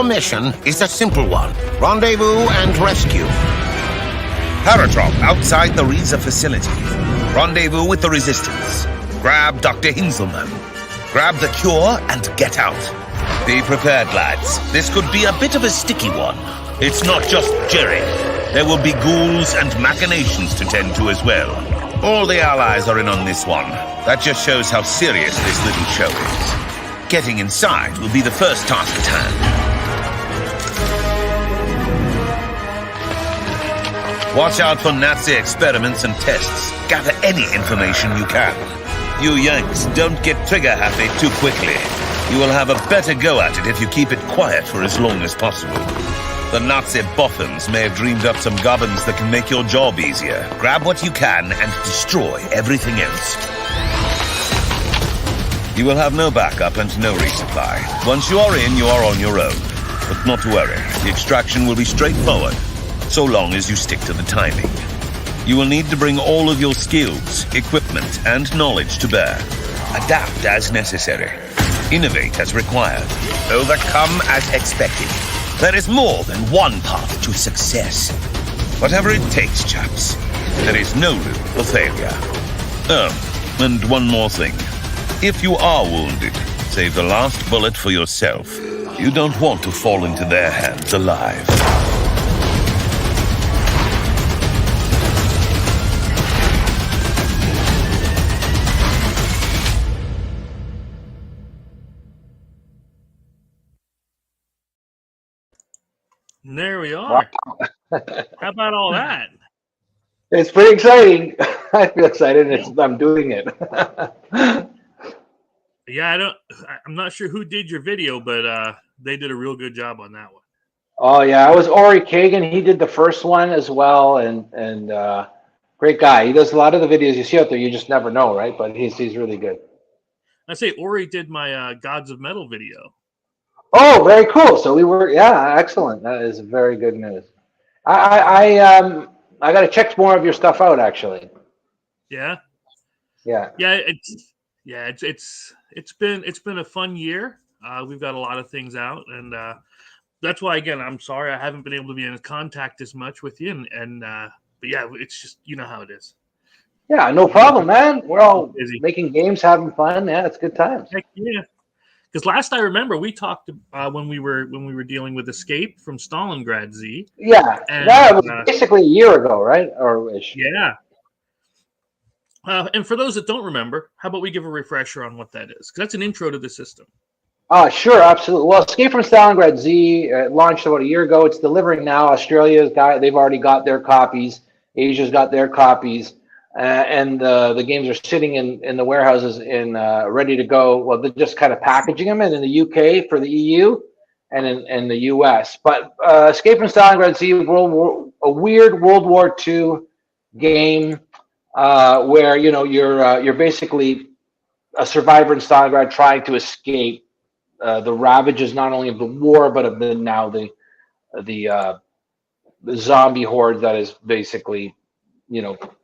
Your mission is a simple one. Rendezvous and rescue. Paradrop outside the Riese facility. Rendezvous with the Resistance. Grab Dr. Hinzelmann. Grab the cure and get out. Be prepared, lads. This could be a bit of a sticky one. It's not just Jerry. There will be ghouls and machinations to tend to as well. All the allies are in on this one. That just shows how serious this little show is. Getting inside will be the first task at hand. Watch out for Nazi experiments and tests. Gather any information you can. You Yanks, don't get trigger-happy too quickly. You will have a better go at it if you keep it quiet for as long as possible. The Nazi boffins may have dreamed up some gubbins that can make your job easier. Grab what you can and destroy everything else. You will have no backup and no resupply. Once you are in, you are on your own. But not to worry, the extraction will be straightforward, so long as you stick to the timing. You will need to bring all of your skills, equipment, and knowledge to bear. Adapt as necessary. Innovate as required. Overcome as expected. There is more than one path to success. Whatever it takes, chaps. There is no room for failure. Oh, and one more thing. If you are wounded, save the last bullet for yourself. You don't want to fall into their hands alive. There we are. Wow. How about all that? It's pretty exciting. I feel excited. I'm doing it. Yeah, I'm not sure who did your video, but they did a real good job on that one. Oh yeah, it was Ori Kagan. He did the first one as well, and great guy. He does a lot of the videos you see out there. You just never know, right? But he's really good. I say Ori did my Gods of Metal video. Oh, very cool. So we were, yeah, excellent. That is very good news. I got to check more of your stuff out, actually. Yeah. Yeah. Yeah. It's been a fun year. We've got a lot of things out, and that's why, again, I'm sorry I haven't been able to be in contact as much with you, but yeah, it's just, you know how it is. Yeah, no problem, man. We're all busy making games, having fun. Yeah, it's good times. Heck yeah. Because last I remember, we talked when we were dealing with Escape from Stalingrad Z. Yeah, and, that was basically a year ago, right? Or ish. Yeah. And for those that don't remember, how about we give a refresher on what that is? Because that's an intro to the system. Sure, absolutely. Well, Escape from Stalingrad Z launched about a year ago. It's delivering now. They've already got their copies. Asia's got their copies. And the games are sitting in the warehouses ready to go. Well, they're just kind of packaging them in the UK for the EU and in the US. But Escape from Stalingrad Z, a weird World War II game where you're basically a survivor in Stalingrad trying to escape the ravages not only of the war but of the zombie horde that is basically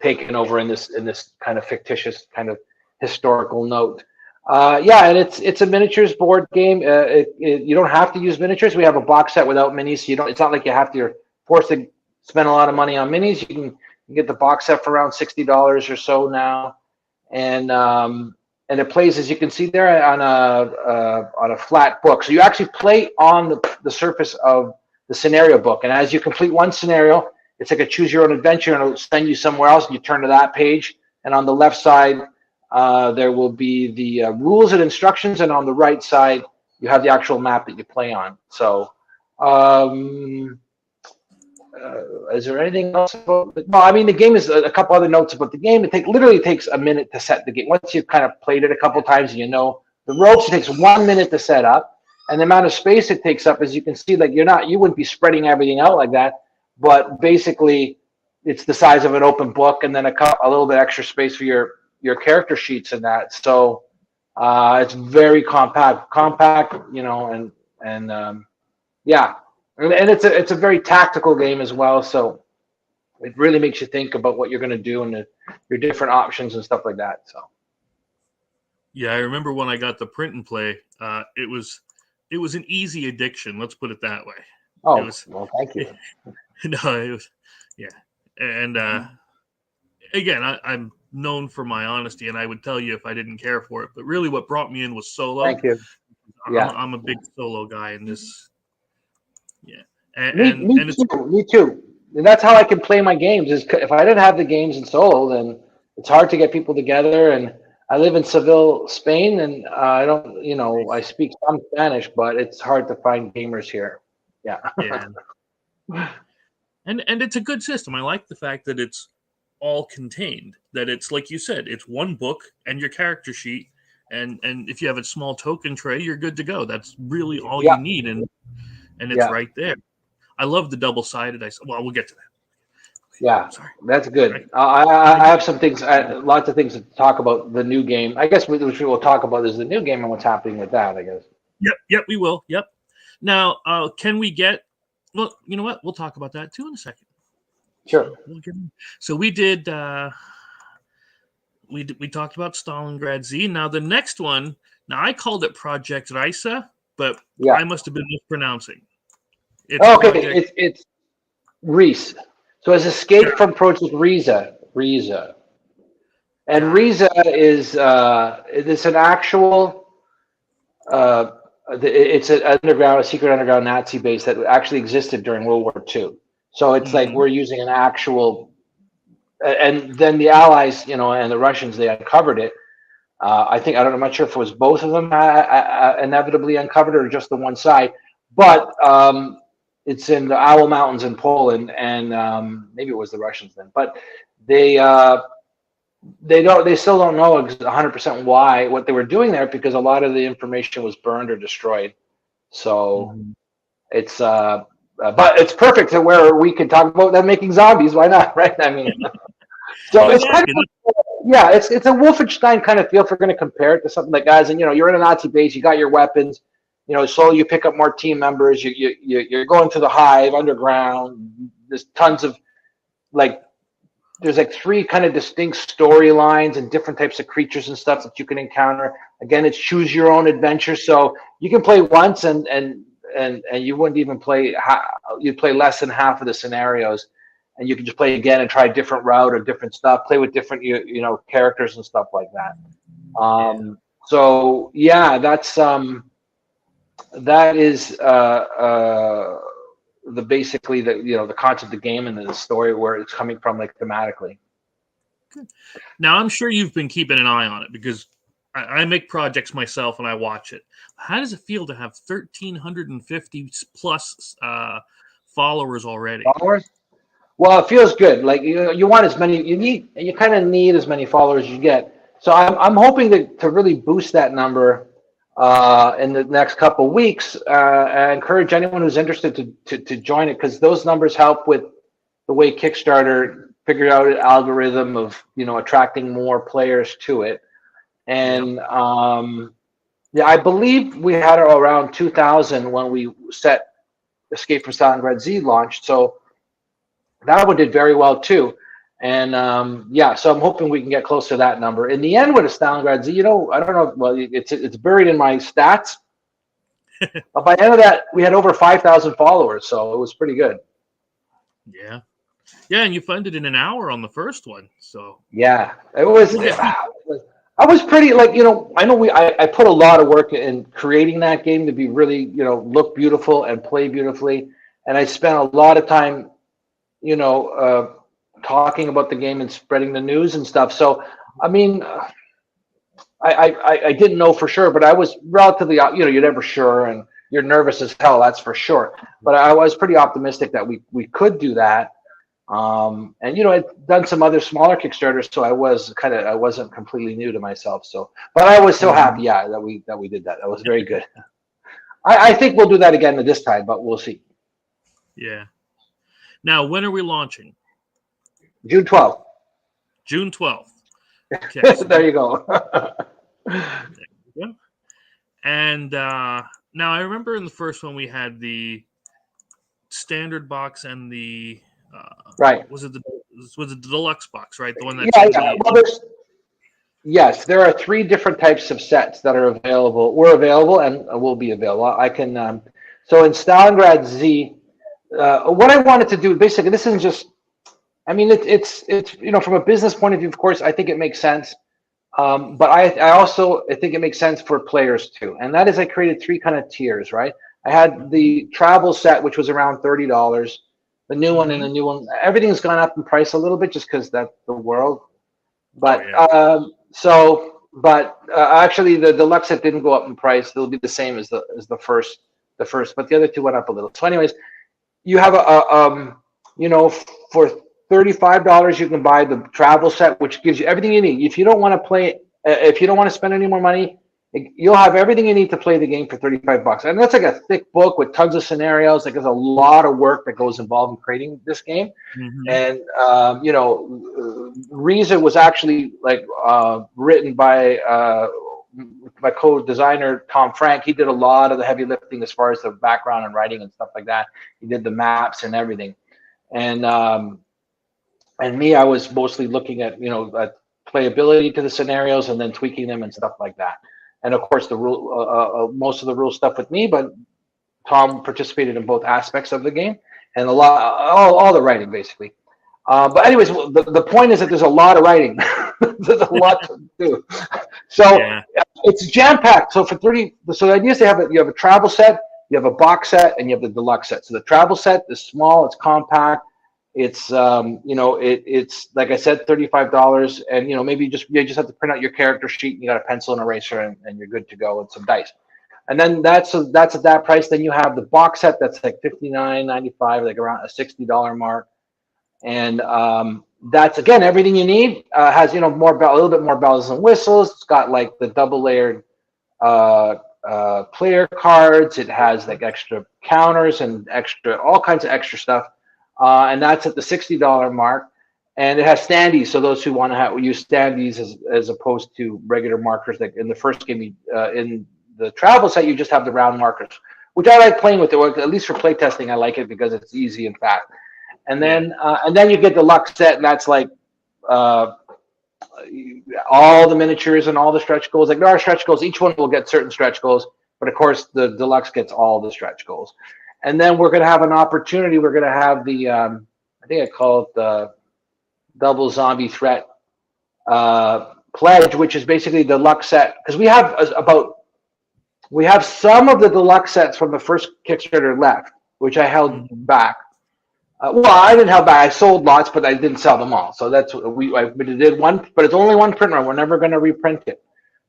taken over in this kind of fictitious kind of historical note. And it's a miniatures board game. You don't have to use miniatures. We have a box set without minis, so it's not like you're forced to spend a lot of money on minis. You can get the box set for around $60 or so now, and it plays, as you can see there, on a flat book. So you actually play on the surface of the scenario book, and as you complete one scenario, it's like a choose your own adventure, and it'll send you somewhere else, and you turn to that page. And on the left side, there will be the rules and instructions, and on the right side, you have the actual map that you play on. So, is there anything else about it? No, I mean, the game is a couple other notes about the game. It literally takes a minute to set the game. Once you've kind of played it a couple times, and the ropes, it takes 1 minute to set up. And the amount of space it takes up, as you can see, like you wouldn't be spreading everything out like that. But basically, it's the size of an open book, and then a little bit extra space for your character sheets and that. So it's very compact, and it's a very tactical game as well. So it really makes you think about what you're going to do and your different options and stuff like that. So yeah, I remember when I got the print and play, it was it was an easy addiction. Let's put it that way. Oh, It was, well, thank you. no, it was, yeah. And again, I'm known for my honesty, and I would tell you if I didn't care for it. But really, what brought me in was solo. Thank you. Yeah. I'm a big solo guy in this. Yeah, and Me and it's too. Me too. And that's how I can play my games. Is if I didn't have the games in solo, then it's hard to get people together. And I live in Seville, Spain, and I don't, I speak some Spanish, but it's hard to find gamers here. Yeah. yeah, and it's a good system. I like the fact that it's all contained. That it's like you said, it's one book and your character sheet, and if you have a small token tray, you're good to go. That's really all Yeah. you need, and it's Yeah. right there. I love the double-sided. Well, we'll get to that. Yeah, Sorry. that's good. Right. I have some things, lots of things to talk about the new game. I guess which we will talk about is the new game and what's happening with that, I guess. Yep, we will. Yep. Now, can we get? Well, you know what? We'll talk about that too in a second. Sure. So we did. We talked about Stalingrad Z. Now the next one. Now I called it Projekt Riese, but Yeah. I must have been mispronouncing. It's Okay, it's Reese. So it's Escape from Projekt Riese. And Riese is it's an actual it's a secret underground Nazi base that actually existed during World War II. So it's like we're using an actual, and then the Allies, and the Russians, they uncovered it. I'm not sure if it was both of them inevitably uncovered or just the one side, but it's in the Owl Mountains in Poland, and maybe it was the Russians then. But they still don't know 100% what they were doing there, because a lot of the information was burned or destroyed. So it's but it's perfect to where we could talk about them making zombies. Why not, right? I mean, so it's kind of, yeah, it's a Wolfenstein kind of feel if we're going to compare it to something like, guys, and you're in a Nazi base, you got your weapons, slowly you pick up more team members, you're going to the hive underground. There's tons of there's like 3 kind of distinct storylines and different types of creatures and stuff that you can encounter. Again, it's choose your own adventure, so you can play once and you wouldn't even play. You'd play less than half of the scenarios, and you can just play again and try a different route or different stuff. Play with different characters and stuff like that. So yeah, that is basically the concept of the game and the story where it's coming from, like, thematically. Now I'm sure you've been keeping an eye on it, because I make projects myself and I watch it. How does it feel to have 1,350 plus followers already? Followers? Well, it feels good. Like you want as many, you kind of need as many followers as you get. So I'm hoping to really boost that number in the next couple of weeks. I encourage anyone who's interested to join it, because those numbers help with the way Kickstarter figured out an algorithm of attracting more players to it. And yeah, I believe we had around 2,000 when we set Escape from Stalingrad Z launched. So that one did very well too. And yeah, so I'm hoping we can get close to that number. In the end, with a Stalingrad Z, I don't know. Well, it's buried in my stats. But by the end of that, we had over 5,000 followers, so it was pretty good. Yeah, and you funded in an hour on the first one, so yeah, it was. I was pretty I know I put a lot of work in creating that game to be really look beautiful and play beautifully, and I spent a lot of time talking about the game and spreading the news and stuff. So I mean, I didn't know for sure, but I was relatively you're never sure and you're nervous as hell, that's for sure. But I was pretty optimistic that we could do that. And I'd done some other smaller Kickstarters, so I wasn't completely new to myself. So, but I was so happy, that we did that. That was very good. I think we'll do that again this time, but we'll see. Yeah. Now, when are we launching? June 12th. June 12th. Okay, so there you go. there you go. And now I remember in the first one we had the standard box and the right. Was it the deluxe box, right? The one that Yes, there are three different types of sets that are available. Were available and will be available. I can. So in Stalingrad Z, what I wanted to do basically, this isn't just. I mean, it's from a business point of view, of course, I think it makes sense. But I also I think it makes sense for players too, and that is I created three kind of tiers, right? I had the travel set, which was around $30. The new one and the new one, everything's gone up in price a little bit just because that's the world. But actually, the deluxe set didn't go up in price. It'll be the same as the first, but the other two went up a little. So, anyways, you have for $35 you can buy the travel set, which gives you everything you need. If you don't want to play, if you don't want to spend any more money, you'll have everything you need to play the game for $35. And that's like a thick book with tons of scenarios. Like there's a lot of work that goes involved in creating this game. And Riese was actually written by my co-designer Tom Frank. He did a lot of the heavy lifting as far as the background and writing and stuff like that. He did the maps and everything. And me, I was mostly looking at at playability to the scenarios and then tweaking them and stuff like that. And of course, the rule, most of the rule stuff with me, but Tom participated in both aspects of the game and all the writing basically. But anyways, the point is that there's a lot of writing. There's a lot to do. So it's jam packed. So so the idea is you have a travel set, you have a box set, and you have the deluxe set. So the travel set is small, it's compact. It's it's like I said, $35, and maybe you just have to print out your character sheet. And you got a pencil and eraser, and you're good to go, and some dice. And then that's at that price. Then you have the box set that's like $59.95, like around a $60 mark, and that's again everything you need. Has a little bit more bells and whistles. It's got like the double layered player cards. It has like extra counters and all kinds of extra stuff. And that's at the $60 mark, and it has standees. So those who want to use standees as opposed to regular markers, like in the first game, in the travel set, you just have the round markers, which I like playing with it. At least for playtesting, I like it because it's easy and fast. And then you get the deluxe set, and that's like all the miniatures and all the stretch goals. Like there are stretch goals. Each one will get certain stretch goals, but of course the deluxe gets all the stretch goals. And then we're going to have an opportunity. We're going to have the, I think I call it the double zombie threat pledge, which is basically the deluxe set. Because we have some of the deluxe sets from the first Kickstarter left, which I held back. Well, I didn't hold back. I sold lots, but I didn't sell them all. So that's what I did one, but it's only one print run. We're never going to reprint it.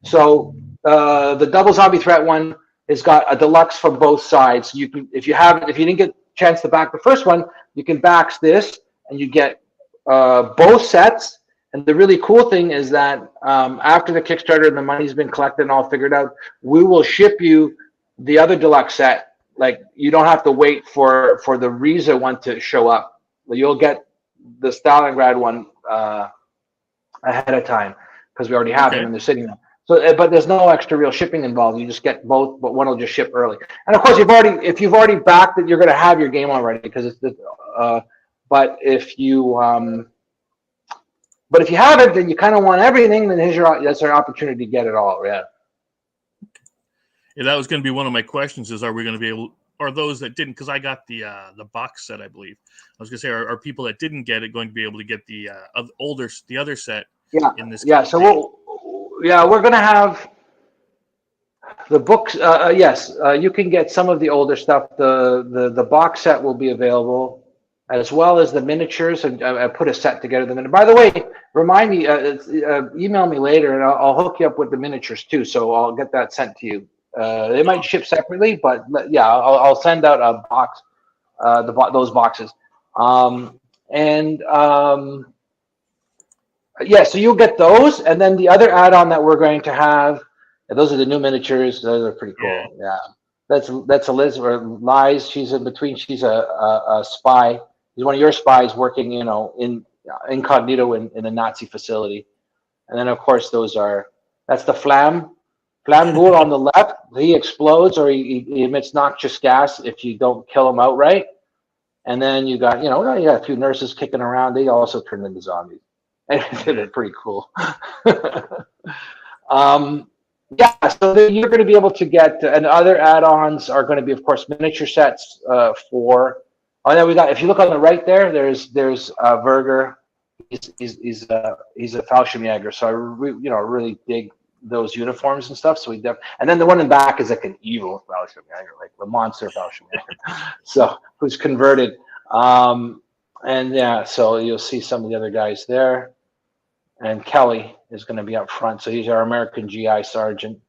So the double zombie threat one, it's got a deluxe from both sides. You can, if you didn't get a chance to back the first one, you can back this, and you get both sets. And the really cool thing is that after the Kickstarter and the money's been collected and all figured out, we will ship you the other deluxe set. Like you don't have to wait for the Riese one to show up. You'll get the Stalingrad one ahead of time because we already have them and they're sitting there. So, but there's no extra real shipping involved. You just get both, but one will just ship early. And of course, if you've already backed it, you're going to have your game already because it's. But if you haven't, then you kind of want everything. Then that's our opportunity to get it all. Yeah. Yeah, that was going to be one of my questions. Is are we going to be able? Or those that didn't? Because I got the box set, I believe. I was going to say, are people that didn't get it going to be able to get the other set? Yeah. In this. Yeah. So we're going to have the books. Yes, you can get some of the older stuff. The box set will be available, as well as the miniatures. And I put a set together. By the way, remind me, email me later, and I'll hook you up with the miniatures too. So I'll get that sent to you. They might ship separately, but yeah, I'll send out a box, those boxes. Yeah, so you'll get those, and then the other add-on that we're going to have, those are the new miniatures. Those are pretty cool. Yeah, that's Elizabeth Lies. She's in between. She's a spy. She's one of your spies working, in incognito in a Nazi facility. And then of course that's the Flamgool on the left. He explodes or he emits noxious gas if you don't kill him outright. And then you got a few nurses kicking around. They also turn into zombies. And they're pretty cool. Yeah, so you're going to be able to get, and other add-ons are going to be, of course, miniature sets for. Oh, then we got. If you look on the right there, there's Verger. He's a Fallschirmjäger, so I really dig those uniforms and stuff. So and then the one in the back is like an evil Fallschirmjäger, like the monster Fallschirmjäger. So who's converted. And yeah, so you'll see some of the other guys there. And Kelly is going to be up front. So he's our American GI Sergeant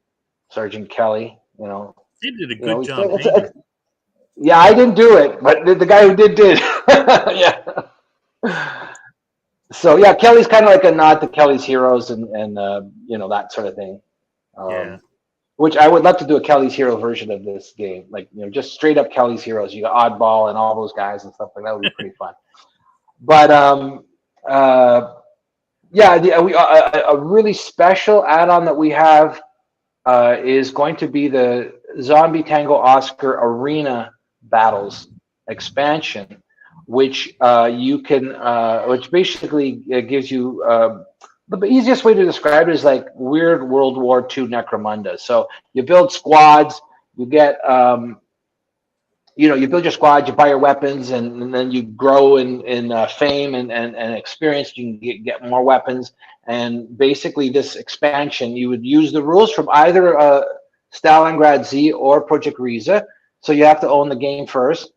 Kelly. He did a good job. Yeah, I didn't do it, but the guy who did. Yeah. So yeah, Kelly's kind of like a nod to Kelly's Heroes and that sort of thing. Yeah. Which I would love to do a Kelly's Hero version of this game, like just straight up Kelly's Heroes. You got Oddball and all those guys and stuff like that. Would be pretty fun. But yeah, a really special add-on that we have is going to be the Zombie Tango Oscar Arena Battles expansion, which you can, which basically gives you the easiest way to describe it is like weird World War II Necromunda. So you build squads, you get you build your squad, you buy your weapons, and then you grow in fame and experience. You can get more weapons. And basically, this expansion, you would use the rules from either Stalingrad Z or Projekt Riese. So you have to own the game first.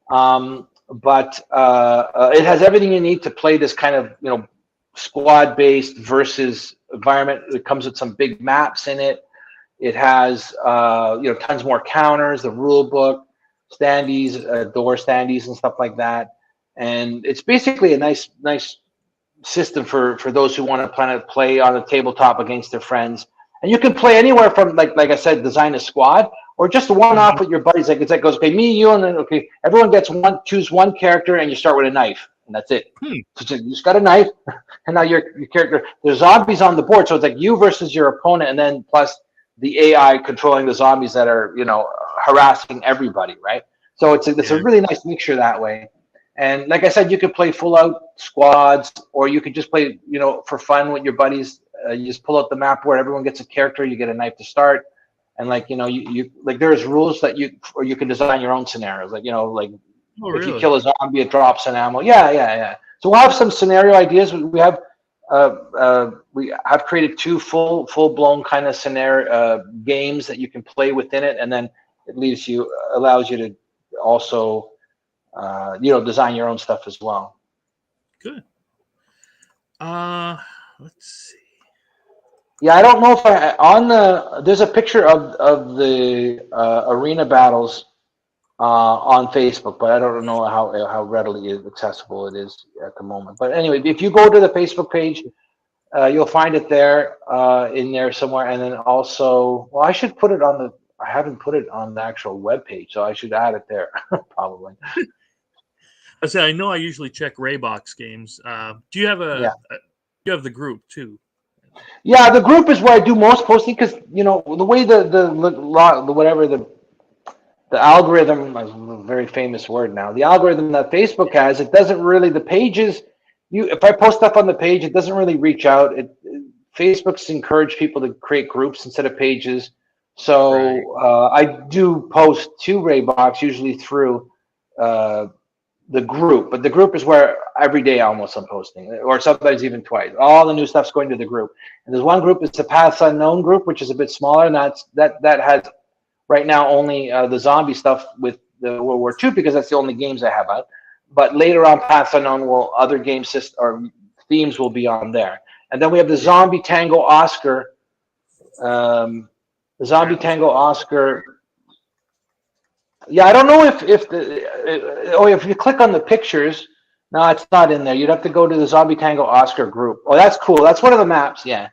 But it has everything you need to play this kind of squad-based versus environment. It comes with some big maps in it. It has tons more counters, the rule book, standees, door standees, and stuff like that. And it's basically a nice system for those who want to play on a tabletop against their friends. And you can play anywhere from like I said, design a squad, or just one off with your buddies. Like it goes, okay, me, you, and then okay, everyone gets choose one character, and you start with a knife, and that's it. So you just got a knife, and now your character. There's zombies on the board, so it's like you versus your opponent, and then plus the AI controlling the zombies that are harassing everybody, right? So it's a really nice mixture that way. And like I said, you could play full out squads, or you could just play for fun with your buddies. You just pull out the map where everyone gets a character, you get a knife to start, and you like there's rules that you can design your own scenarios. Like if you kill a zombie, it drops an ammo. Yeah. So we'll have some scenario ideas. We have created 2 full blown kind of scenario games that you can play within it, and then it allows you to also design your own stuff as well. Good. Let's see. Yeah, I don't know if there's a picture of the arena battles on Facebook, but I don't know how readily accessible it is at the moment. But anyway, if you go to the Facebook page, you'll find it there in there somewhere. And then also, I should put it on I haven't put it on the actual web page, so I should add it there probably. I know I usually check Raybox Games. Do you have you have the group too? Yeah, the group is where I do most posting because the way the algorithm is a very famous word now. The algorithm that Facebook has, it doesn't really the pages. If I post stuff on the page, it doesn't really reach out. Facebook's encouraged people to create groups instead of pages. So I do post to Raybox usually through the group, but the group is where every day almost I'm posting, or sometimes even twice. All the new stuff's going to the group. And there's one group, it's the Paths Unknown group, which is a bit smaller, and that has right now only the zombie stuff with the World War II because that's the only games I have out. But later on, Paths Unknown other game systems or themes will be on there. And then we have the Zombie Tango Oscar. The Zombie Tango Oscar. Yeah, I don't know if you click on the pictures, no, it's not in there. You'd have to go to the Zombie Tango Oscar group. Oh, that's cool. That's one of the maps. Yeah.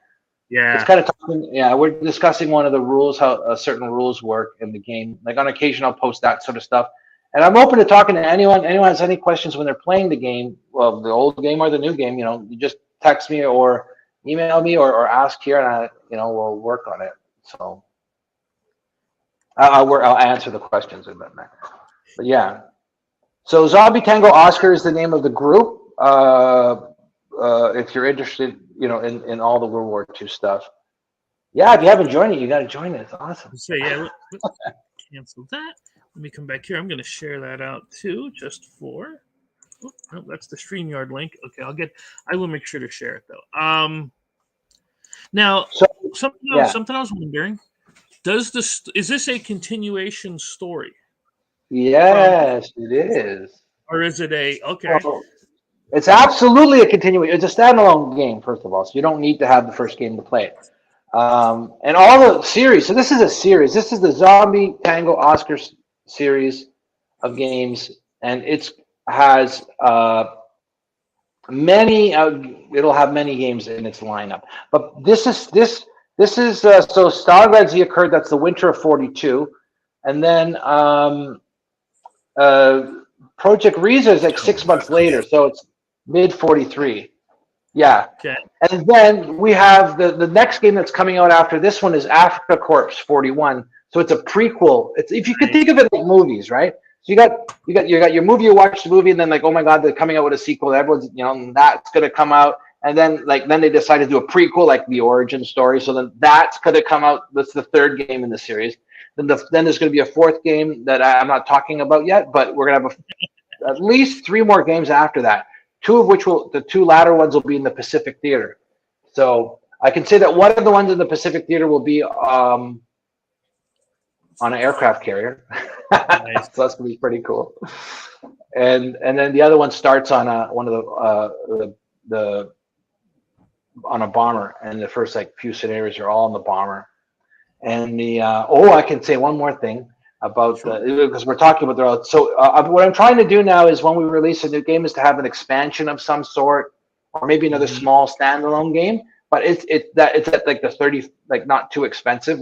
It's kind of talking. Yeah, we're discussing one of the rules, how certain rules work in the game. Like on occasion, I'll post that sort of stuff. And I'm open to talking to anyone. Anyone has any questions when they're playing the game, well, the old game or the new game, you just text me or email me or ask here, and we'll work on it. So. I'll answer the questions in a minute. But yeah. So Zombie Tango Oscar is the name of the group. if you're interested, in all the World War II stuff. Yeah, if you haven't joined it, you got to join it. It's awesome. So yeah, cancel that. Let me come back here. I'm going to share that out too, just for. Oh, no, that's the StreamYard link. Okay, I will make sure to share it though. Now, something I was wondering: is this a continuation story? Yes, it is. Or is it okay? Well, it's absolutely a continuation. It's a standalone game, first of all, so you don't need to have the first game to play it. And all the series. So this is a series. This is the Zombie Tango Oscar series of games, and it has many. It'll have many games in its lineup. But this is so Stalingrad Z occurred. That's the winter of '42, and then Projekt Riese is like 6 months later, so it's mid '43. Yeah. Okay. And then we have the next game that's coming out after this one is Africa Corps 41. So it's a prequel. It's, if you could think of it like movies, right? So you got your movie, you watch the movie, and then like, oh my God, they're coming out with a sequel. Everyone's, that's gonna come out. And then they decide to do a prequel, like the origin story. So then that's gonna come out. That's the third game in the series. Then there's gonna be a fourth game that I'm not talking about yet, but we're gonna have at least 3 more games after that. 2 of which the 2 latter ones will be in the Pacific Theater. So I can say that one of the ones in the Pacific Theater will be on an aircraft carrier. Nice. So that's gonna be pretty cool. And then the other one starts on one of the on a bomber, and the first few scenarios are all on the bomber. And I can say one more thing about because we're talking about what I'm trying to do now is when we release a new game is to have an expansion of some sort, or maybe another small standalone game, but it's at like the 30, like not too expensive.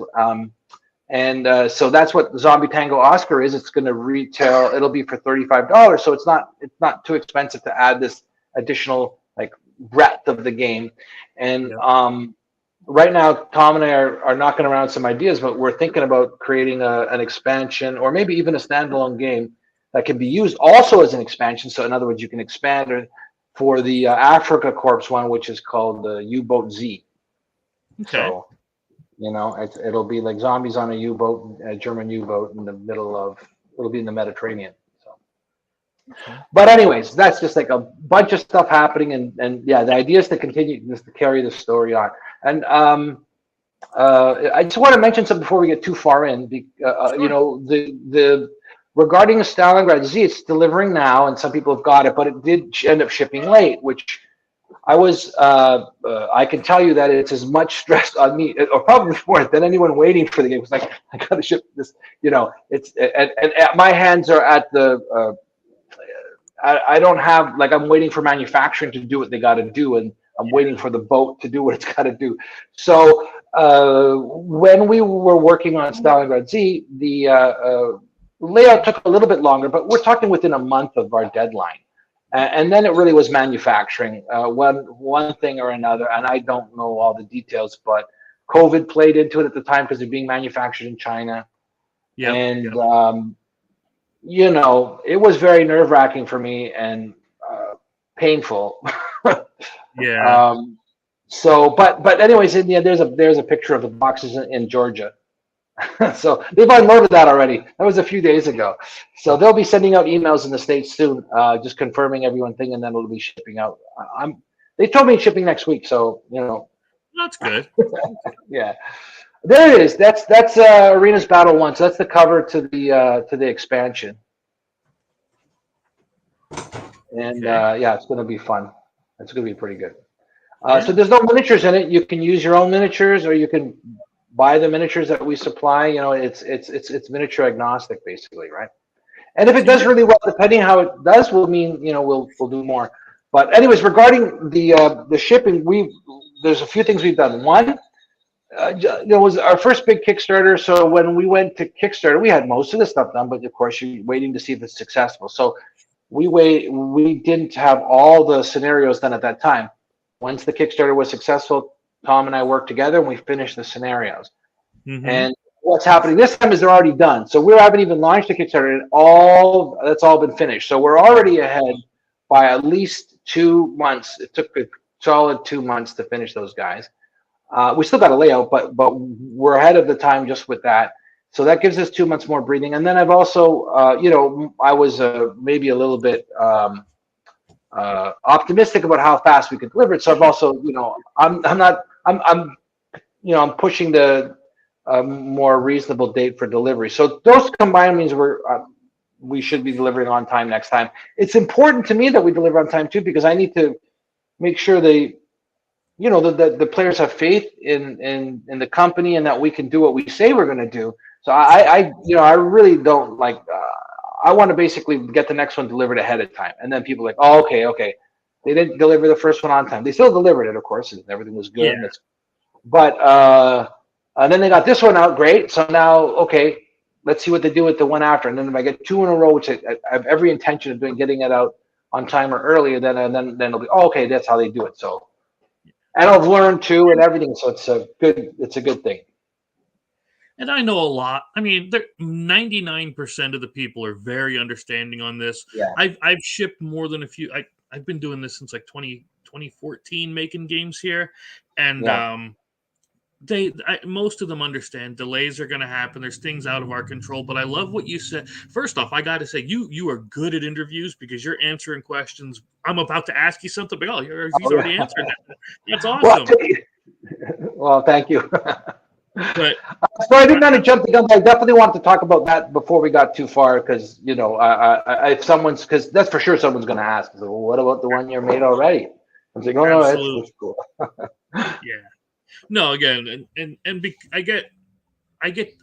So that's what Zombie Tango Oscar is. It's going to retail. It'll be for $35, so it's not too expensive to add this additional breadth of the game. And right now, Tom and I are knocking around some ideas, but we're thinking about creating an expansion or maybe even a standalone game that can be used also as an expansion. So in other words, you can expand it for the Africa Corps one, which is called the U-Boat Z. Okay. So, it'll be like zombies on a U-boat, a German U-boat in the middle of, it'll be in the Mediterranean. So, but anyways, that's just like a bunch of stuff happening. And yeah, the idea is to continue just to carry the story on. And I just want to mention something before we get too far in. The regarding Stalingrad Z, it's delivering now, and some people have got it, but it did end up shipping late, which I was. I can tell you that it's as much stress on me, or probably more than anyone waiting for the game. It's like I got to ship this. It's and my hands are at the. I don't have I'm waiting for manufacturing to do what they got to do, and I'm waiting for the boat to do what it's got to do. So when we were working on Stalingrad Z, the layout took a little bit longer, but we're talking within a month of our deadline. And then it really was manufacturing, one thing or another. And I don't know all the details, but COVID played into it at the time because they're being manufactured in China. Yeah. And, it was very nerve-wracking for me and painful. Yeah. But anyways, in the end, there's a picture of the boxes in Georgia. So they've unloaded that already. That was a few days ago. So they'll be sending out emails in the States soon, just confirming everyone thing, and then it'll be shipping out. They told me shipping next week, so That's good. Yeah, there it is. That's Arenas Battle 1. So that's the cover to the expansion. And yeah, it's going to be fun. It's going to be pretty good. So there's no miniatures in it. You can use your own miniatures, or you can buy the miniatures that we supply. It's miniature agnostic, basically, right? And if it does really well, depending how it does, will mean we'll do more. But anyways, regarding the shipping, there's a few things we've done. One, was our first big Kickstarter. So when we went to Kickstarter, we had most of the stuff done, but of course you're waiting to see if it's successful. So we didn't have all the scenarios done at that time. Once the Kickstarter was successful, Tom and I worked together and we finished the scenarios. Mm-hmm. And what's happening this time is they're already done. So we haven't even launched the Kickstarter, and that's all been finished. So we're already ahead by at least 2 months. It took solid 2 months to finish those guys. We still got a layout, but we're ahead of the time just with that. So that gives us 2 months more breathing. And then I've also, you know, I was maybe a little bit optimistic about how fast we could deliver it. So I've also, you know, I'm you know, I'm pushing the more reasonable date for delivery. So those combined means we should be delivering on time next time. It's important to me that we deliver on time too, because I need to make sure you know, the players have faith in the company and that we can do what we say we're going to do. So you know, I really don't like. I want to basically get the next one delivered ahead of time, and then people are like, oh, okay, they didn't deliver the first one on time. They still delivered it, of course, and everything was good. Yeah. But then they got this one out, great. So now, okay, let's see what they do with the one after. And then if I get 2 in a row, which I have every intention of getting it out on time or earlier, then it'll be, oh, okay, that's how they do it. So. And I've learned too, and everything. So it's a good thing. And I know a lot. I mean, 99% of the people are very understanding on this. Yeah. I've shipped more than a few. I've been doing this since like 2014, making games here, and most of them understand delays are going to happen. There's things out of our control, but I love what you said. First off, I got to say you are good at interviews because you're answering questions. I'm about to ask you something, but he's already answered that. That's awesome. Well, thank you. But so I didn't want to jump the gun, but I definitely wanted to talk about that before we got too far, because you know, if someone's, because that's for sure someone's going to ask. So, well, what about the one you made already? I'm like, oh no, it's cool. Yeah. No, again,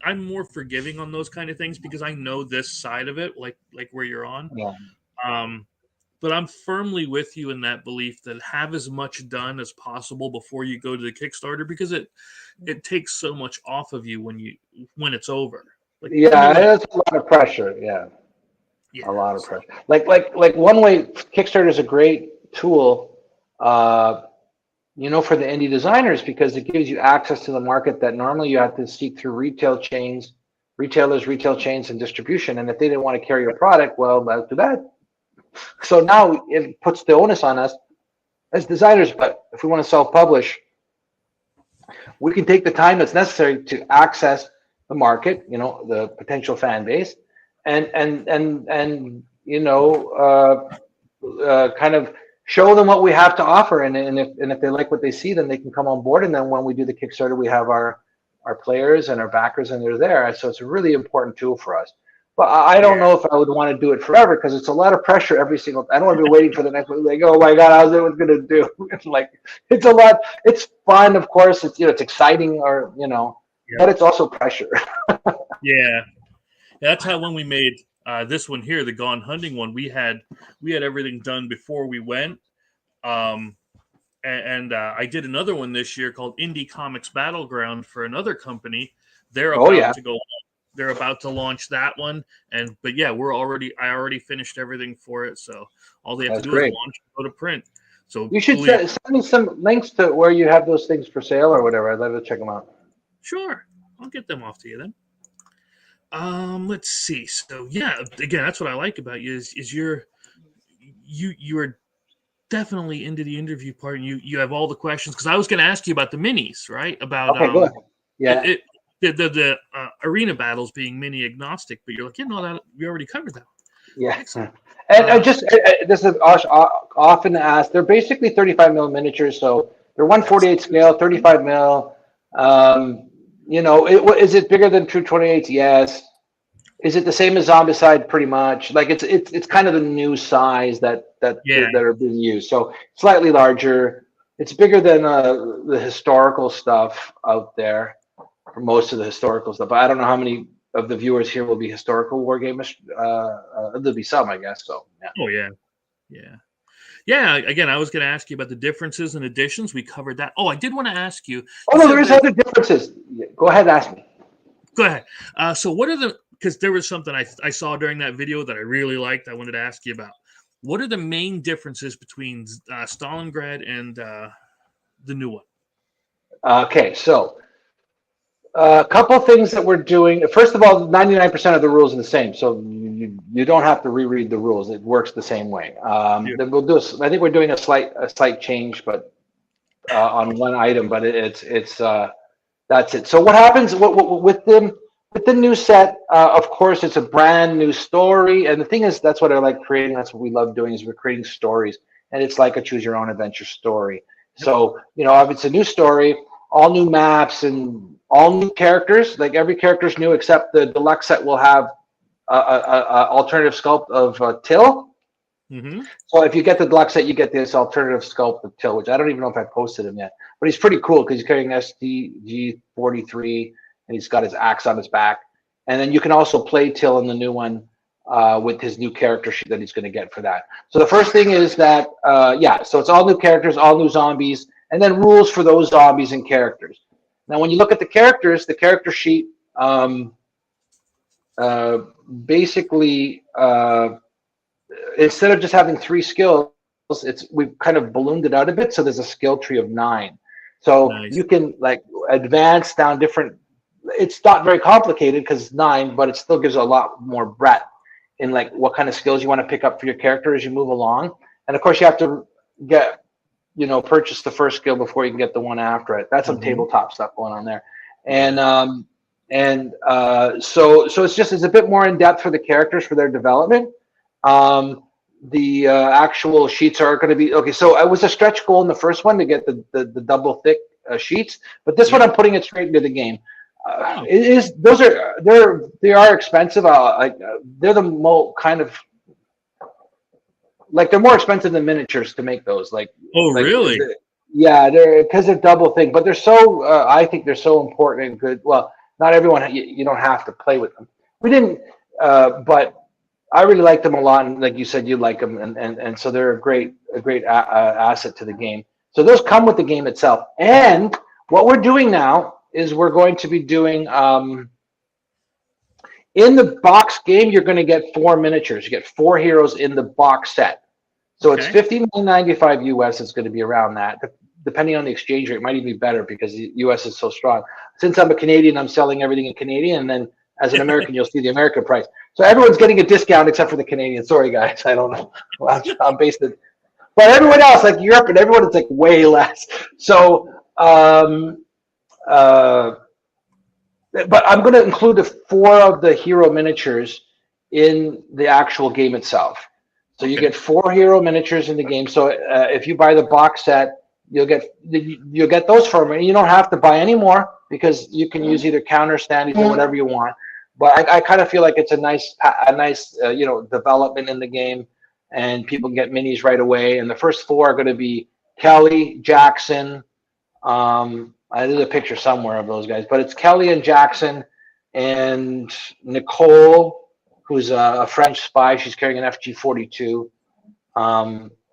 I'm more forgiving on those kind of things because I know this side of it, like where you're on. Yeah. But I'm firmly with you in that belief that have as much done as possible before you go to the Kickstarter, because it takes so much off of you when it's over. Like, yeah, it's a lot of pressure. Yeah. A lot of pressure. Like one way Kickstarter is a great tool. You know, for the indie designers, because it gives you access to the market that normally you have to seek through retail chains, retail chains, and distribution. And if they didn't want to carry your product, well, that's too bad. So now it puts the onus on us as designers. But if we want to self-publish, we can take the time that's necessary to access the market, you know, the potential fan base, and you know, kind of show them what we have to offer, and if they like what they see, then they can come on board. And then when we do the Kickstarter, we have our players and our backers, and they're there. So it's a really important tool for us. But I don't know if I would want to do it forever, because it's a lot of pressure every single. I don't want to be waiting for the next one. Like, oh my God, how's it going to do? It's like, it's a lot. It's fun, of course. It's, you know, it's exciting, or you know, but it's also pressure. Yeah, that's how when we made this one here, the Gone Hunting one, we had everything done before we went. And I did another one this year called Indie Comics Battleground for another company. They're about to go. They're about to launch that one, but yeah, I already finished everything for it. So all they have to do is launch and go to print. So you should send me some links to where you have those things for sale or whatever. I'd love to check them out. Sure, I'll get them off to you then. Let's see. So yeah, again, that's what I like about you is you're definitely into the interview part, and you have all the questions, because I was going to ask you about the minis, right? About go ahead. Yeah. The arena battles being mini agnostic, but you're like, that we already covered that. Yeah. Excellent. And this is often asked. They're basically 35 mil miniatures, so they're 1/48 scale, 35 mil. You know, is it bigger than True 28s? Yes. Is it the same as Zombicide? Pretty much. Like it's kind of the new size that are being used. So slightly larger. It's bigger than the historical stuff out there, for most of the historical stuff. But I don't know how many of the viewers here will be historical wargamers. There'll be some, I guess. So yeah. Oh yeah. Again, I was going to ask you about the differences and additions. We covered that. Oh, I did want to ask you. Oh no, there is other differences. Go ahead, ask me. Go ahead. So what are because there was something I saw during that video that I really liked. I wanted to ask you about. What are the main differences between Stalingrad and the new one? Okay, so a couple things that we're doing. First of all, 99% of the rules are the same, so you don't have to reread the rules. It works the same way. Then we'll do. I think we're doing a slight change, but on one item, but it's that's it. So what happens with the new set? Of course, it's a brand new story, and the thing is, that's what I like creating. That's what we love doing is we're creating stories, and it's like a choose your own adventure story. So if it's a new story, all new maps and all new characters, like every character is new except the deluxe set will have a alternative sculpt of Till. Mm-hmm. So if you get the deluxe set, you get this alternative sculpt of Till, which I don't even know if I posted him yet. But he's pretty cool because he's carrying SDG-43 and he's got his axe on his back. And then you can also play Till in the new one with his new character sheet that he's going to get for that. So the first thing is that, so it's all new characters, all new zombies, and then rules for those zombies and characters. Now, when you look at the characters, the character sheet basically instead of just having 3 skills, we've kind of ballooned it out a bit. So there's a skill tree of 9. So you can like advance down different. It's not very complicated because it's 9, but it still gives a lot more breadth in like what kind of skills you want to pick up for your character as you move along. And of course, you have to get purchase the first skill before you can get the one after it. That's some tabletop stuff going on there. So it's a bit more in depth for the characters for their development. The actual sheets are going to be okay. So it was a stretch goal in the first one to get the double thick sheets, but this one I'm putting it straight into the game. They are expensive. They're the kind of like they're more expensive than miniatures to make those. Really? Yeah, because they're double thick, but they're so. I think they're so important and good. Well, not everyone. You don't have to play with them. We didn't, but. I really like them a lot, and like you said, you like them, and so they're a great asset to the game. So those come with the game itself. And what we're doing now is we're going to be doing in the box game. You're going to get 4 miniatures. You get 4 heroes in the box set. So it's $59.95 US. It's going to be around that, depending on the exchange rate. It might even be better because the US is so strong. Since I'm a Canadian, I'm selling everything in Canadian, and then as an American, you'll see the American price. So everyone's getting a discount except for the Canadians. Sorry, guys. I don't know. I'm based in, but everyone else, like Europe and everyone, it's like way less. So, but I'm going to include the 4 of the hero miniatures in the actual game itself. So you get 4 hero miniatures in the game. So if you buy the box set, you'll get those for me. You don't have to buy any more because you can use either counter standees or whatever you want. But I kind of feel like it's a nice development in the game, and people get minis right away. And the first 4 are going to be Kelly, Jackson. There's a picture somewhere of those guys, but it's Kelly and Jackson and Nicole, who's a French spy. She's carrying an FG-42,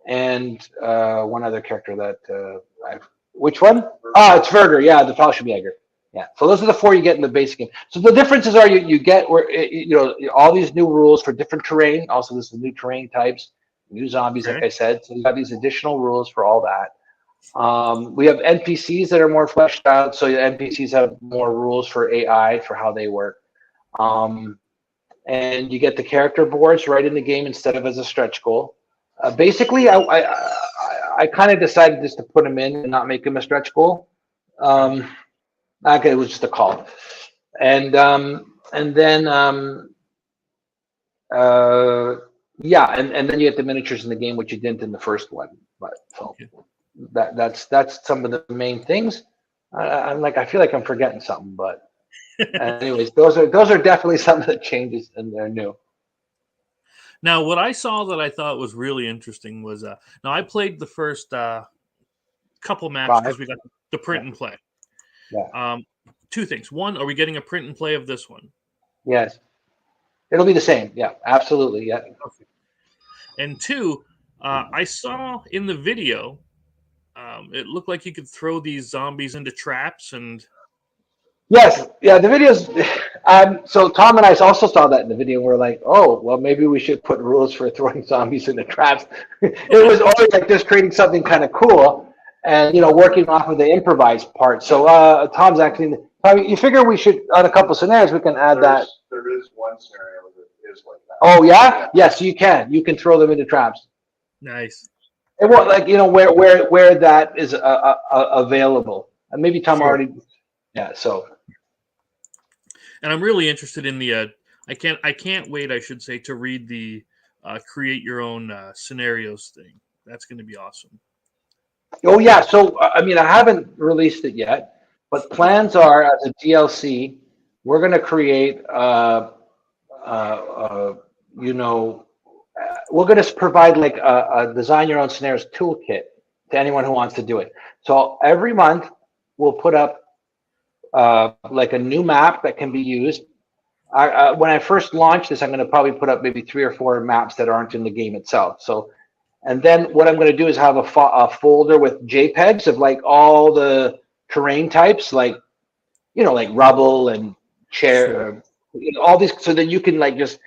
and one other character that which one? Oh, it's Verger. Yeah, the Fallschirmjäger. Yeah, so those are the 4 you get in the basic game. So the differences are you get all these new rules for different terrain. Also, this is new terrain types, new zombies, like I said. So you have these additional rules for all that. We have NPCs that are more fleshed out. So NPCs have more rules for AI for how they work. And you get the character boards right in the game instead of as a stretch goal. Basically, I kind of decided just to put them in and not make them a stretch goal. Okay, it was just a call, and then and then you get the miniatures in the game, which you didn't in the first one. But so that's some of the main things. I feel like I'm forgetting something, but anyways, those are definitely some of the changes, and they're new. Now, what I saw that I thought was really interesting was now I played the first couple maps because we got the print and play. Yeah. 2 things. 1, are we getting a print and play of this one? Yes. It'll be the same. Yeah, absolutely. Yeah. Okay. And 2, I saw in the video, it looked like you could throw these zombies into traps and. Yes. Yeah. The videos. So Tom and I also saw that in the video. And we're like, oh, well, maybe we should put rules for throwing zombies into traps. It was always like just creating something kind of cool. And working off of the improvised part. So Tom's actually. You figure we should on a couple scenarios we can add that. There is one scenario that is like that. Oh yeah, yes, you can. You can throw them into traps. Nice. And what, like, where that is available. And maybe Tom Sure. already, yeah. So And I'm really interested in the. I can't wait. I should say, to read the create your own scenarios thing. That's going to be awesome. oh yeah, so I mean I haven't released it yet, but plans are as a DLC, we're going to create uh, uh, you know we're going to provide like a design your own scenarios toolkit to anyone who wants to do it. So every month we'll put up like a new map that can be used. When I first launch this, I'm going to probably put up maybe 3 or 4 maps that aren't in the game itself. So, and then what I'm going to do is have a folder with JPEGs of like all the terrain types, like like rubble and chair, Sure. all these, so that you can like just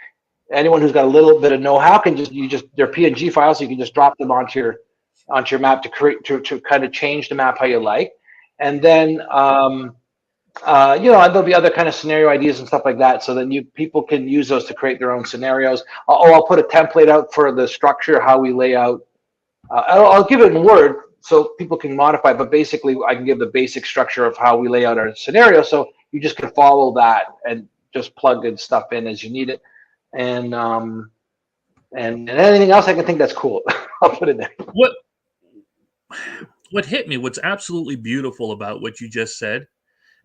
anyone who's got a little bit of know-how can just they're PNG files, so you can just drop them onto your map to create to kind of change the map how you like, and then and there'll be other kind of scenario ideas and stuff like that, so then people can use those to create their own scenarios. I'll put a template out for the structure, how we lay out. I'll give it in Word so people can modify, but basically I can give the basic structure of how we lay out our scenario, so you just can follow that and just plug in stuff in as you need it, and anything else I can think that's cool, I'll put it there. What hit me? What's absolutely beautiful about what you just said,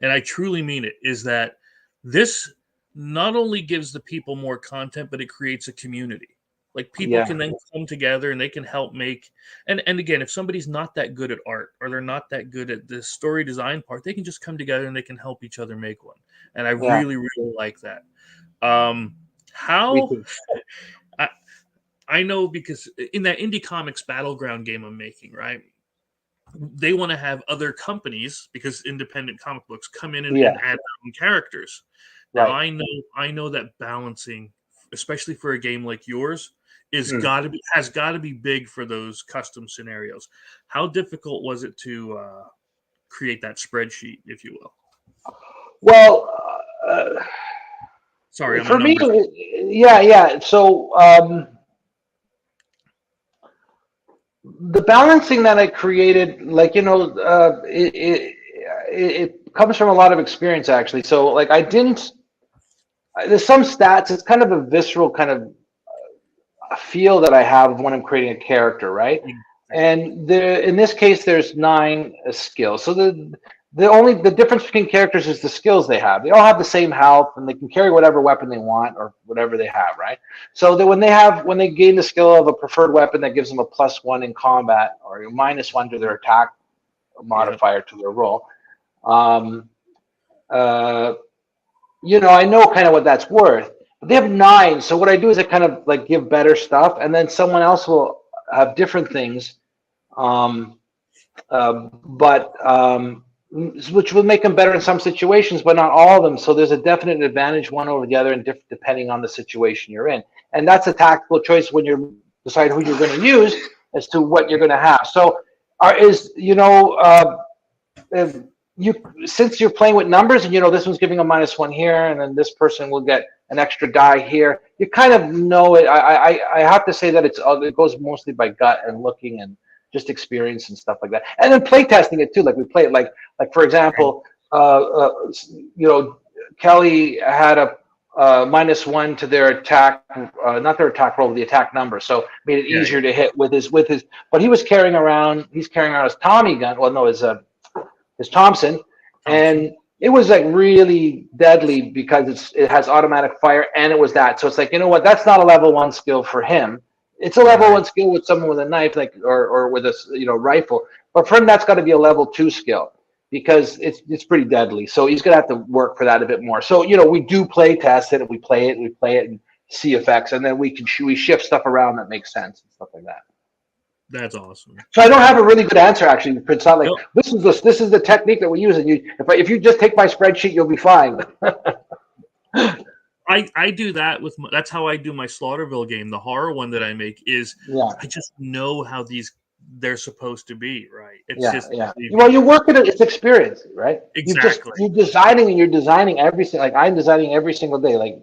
and I truly mean it, is that this not only gives the people more content, but it creates a community. Like people Yeah, can then come together and they can help make. And again, if somebody's not that good at art or they're not that good at the story design part, they can just come together and they can help each other make one. And I yeah, really, really like that. me How too. I, I know, because in that indie comics battleground game I'm making, right? They want to have other companies, because independent comic books, come in and Yeah, add their own characters. Now right. I know that balancing, especially for a game like yours, Hmm. has got to be big for those custom scenarios. How difficult was it to create that spreadsheet, if you will? Well, Sorry, I'm a for me, numbers. yeah. So the balancing that I created, like it comes from a lot of experience actually. So like I didn't. There's some stats. It's kind of a visceral kind of feel that I have when I'm creating a character, right? And in this case, there's 9 skills. So the difference between characters is the skills they have. They all have the same health, and they can carry whatever weapon they want or whatever they have, right? So that when they gain the skill of a preferred weapon that gives them a +1 in combat or a -1 to their attack Yeah. modifier to their roll, um, uh, I know kind of what that's worth. But they have 9, so what I do is I kind of like give better stuff, and then someone else will have different things, um, but which will make them better in some situations, but not all of them. So there's a definite advantage one over the other, and depending on the situation you're in, and that's a tactical choice when you're deciding who you're going to use as to what you're going to have. So, you since you're playing with numbers, and this one's giving a -1 here, and then this person will get an extra die here, you kind of know it. I have to say that it goes mostly by gut and looking and just experience and stuff like that, and then play testing it too. Like we play it like for example, Kelly had a -1 to their attack, not their attack roll, the attack number, so made it Yeah. easier to hit with his. But he's carrying around his Tommy gun. Well, no, his Thompson, Thompson. and it was like really deadly because it has automatic fire, and it was that. So it's like, you know what? That's not a level 1 skill for him. It's a level Right. 1 skill with someone with a knife, like or with a rifle. But for him, that's got to be a level 2 skill because it's pretty deadly. So he's gonna have to work for that a bit more. So we do play test it, and we play it and see effects, and then we shift stuff around that makes sense and stuff like that. That's awesome. So I don't have a really good answer actually. It's not like No, this is the technique that we use, and if you just take my spreadsheet, you'll be fine. I do that with that's how I do my Slaughterville game. The horror one that I make is Yeah, I just know how they're supposed to be, right? It's yeah, just yeah. Well, you work at it; it's experience, right? exactly. You're designing every like I'm designing every single day. Like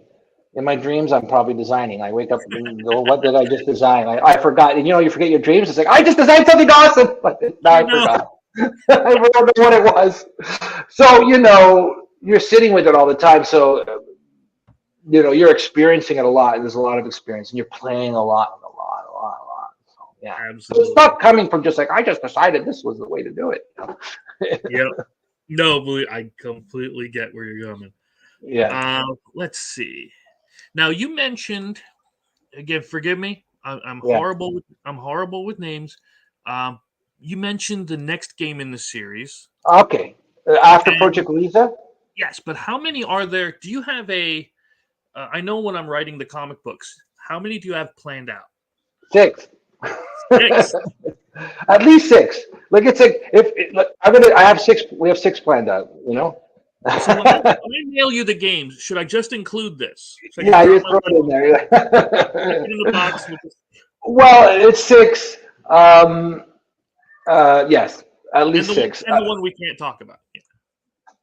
in my dreams, I'm probably designing. I wake up and go, what did I just design? I forgot. And you forget your dreams. It's like, I just designed something awesome, but now I forgot. I don't know what it was. So, you're sitting with it all the time. So, you're experiencing it a lot. And there's a lot of experience, and you're playing a lot. So, yeah. Absolutely. So it's not coming from just like, I just decided this was the way to do it. Yep. No, I completely get where you're going. Yeah. Let's see. Now you mentioned, again, forgive me. I'm Yeah. horrible. I'm horrible with names. You mentioned the next game in the series. Okay. After Projekt Riese? Yes, but how many are there? Do you have a? I know when I'm writing the comic books, how many do you have planned out? 6. 6. At least 6. Like it's like I have 6. We have 6 planned out. So when I mail you the games, should I just include this? So Yeah, you throw it in there. Stick it in the box. Well, it's 6. Yes, at least 6. And the one we can't talk about. Yeah.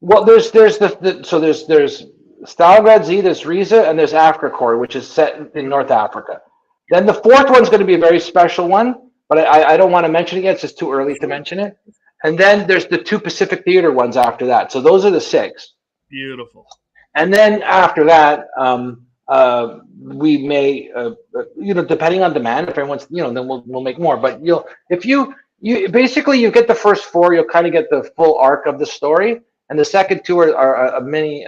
Well, there's Stalingrad Z, there's Riese, and there's Afrika, which is set in North Africa. Then the 4th one's going to be a very special one, but I don't want to mention it yet. It's just too early to mention it. And then there's the 2 Pacific Theater ones after that. So those are the 6. Beautiful. And then after that, we may, depending on demand, if everyone's, then we'll make more. But if you basically you get the first 4, you'll kind of get the full arc of the story, and the second 2 are a mini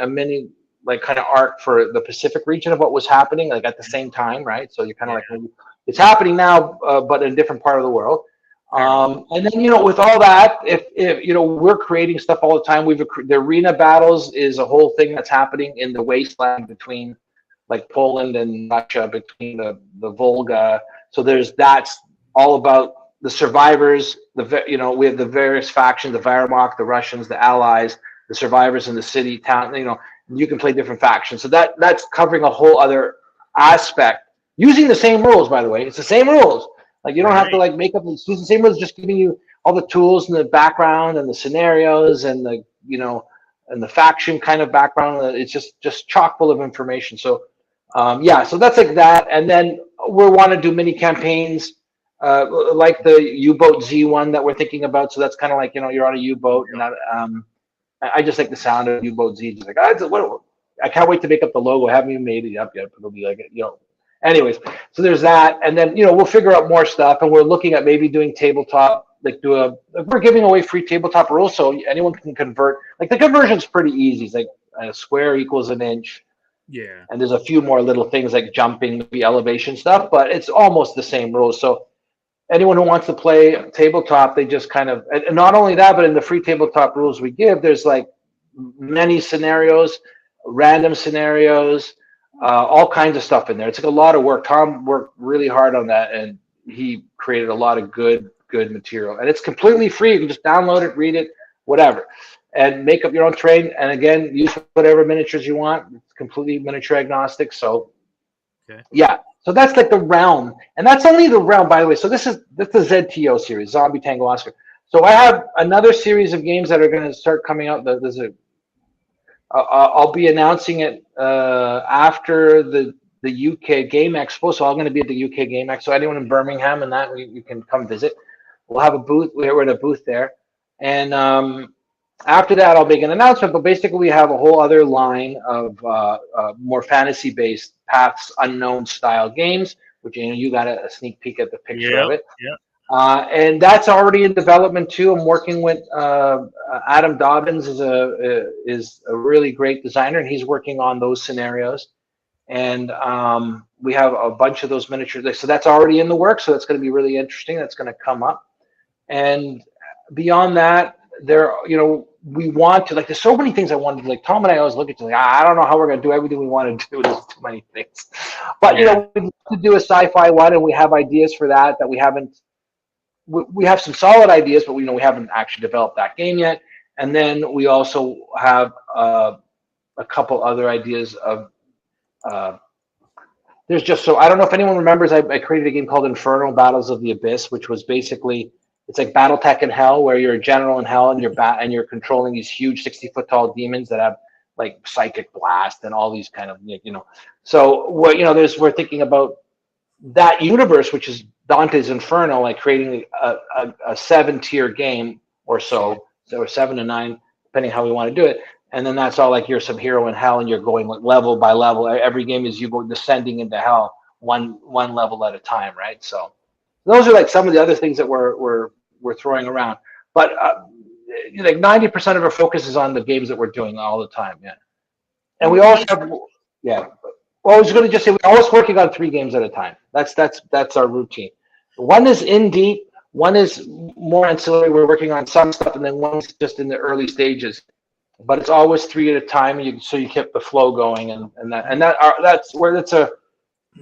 like kind of arc for the Pacific region of what was happening like at the same time, right? So you're kind of like it's happening now, but in a different part of the world. And then with all that, if we're creating stuff all the time. The arena battles is a whole thing that's happening in the wasteland between like Poland and Russia, between the Volga. So that's all about the survivors. We have the various factions: the Wehrmacht, the Russians, the Allies, the survivors in the city, town. You can play different factions. So that's covering a whole other aspect using the same rules. By the way, it's the same rules. Like you don't have to like make up the same rules. Just giving you all the tools and the background and the scenarios and the and the faction kind of background. It's just chock full of information. So so that's like that. And then we want to do mini campaigns like the U-boat Z one that we're thinking about. So that's kind of like you're on a U-boat, and I just like the sound of U-boat Z. Just like I can't wait to make up the logo. I haven't even made it up yet, but it'll be like Anyways, so there's that, and then we'll figure out more stuff, and we're looking at maybe doing tabletop. We're giving away free tabletop rules, so anyone can convert. Like the conversion's pretty easy. It's like a square equals an inch. Yeah. And there's a few more little things like jumping, maybe elevation stuff, but it's almost the same rules. So anyone who wants to play tabletop, they just kind of, and not only that, but in the free tabletop rules we give, there's like many scenarios, random scenarios, all kinds of stuff in there. It's like a lot of work. Tom worked really hard on that, and he created a lot of good material. And it's completely free. You can just download it, read it, whatever, and make up your own terrain. And again, use whatever miniatures you want. It's completely miniature agnostic. So, so that's like the realm, and that's only the realm, by the way. So this is the ZTO series, Zombie Tango Oscar. So I have another series of games that are going to start coming out. I'll be announcing it after the UK Game Expo. So I'm going to be at the UK Game Expo. So anyone in Birmingham and that, you can come visit. We'll have a booth. We're in a booth there. And after that, I'll make an announcement. But basically, we have a whole other line of more fantasy-based Paths Unknown style games, which you got a sneak peek at the picture of it. Yeah. And that's already in development too. I'm working with Adam Dobbins is a really great designer, and he's working on those scenarios. And we have a bunch of those miniatures. So that's already in the works. So that's going to be really interesting. That's going to come up. And beyond that, we want to, there's so many things I wanted to, Tom and I always look at you, I don't know how we're going to do everything we want to do. There's too many things. But, we'd love to do a sci-fi one, and we have ideas for that we haven't. We have some solid ideas, but we haven't actually developed that game yet. And then we also have a couple other ideas of. There's I don't know if anyone remembers. I created a game called Infernal Battles of the Abyss, which was basically it's like BattleTech in Hell, where you're a general in Hell and you're controlling these huge 60-foot tall demons that have like Psychic Blast and all these kind of, So what, we're thinking about that universe, which is Dante's Inferno, like creating a 7-tier game or so 7 to 9, depending how we want to do it. And then that's all like you're some hero in hell, and you're going like level by level. Every game is you go descending into hell one level at a time, right? So those are like some of the other things that we're throwing around. But like 90% of our focus is on the games that we're doing all the time. Yeah, and we always have Well, I was going to just say we're always working on 3 games at a time. That's our routine. One is in deep, one is more ancillary. We're working on some stuff, and then one's just in the early stages. But it's always 3 at a time, so you keep the flow going, and that's where it's a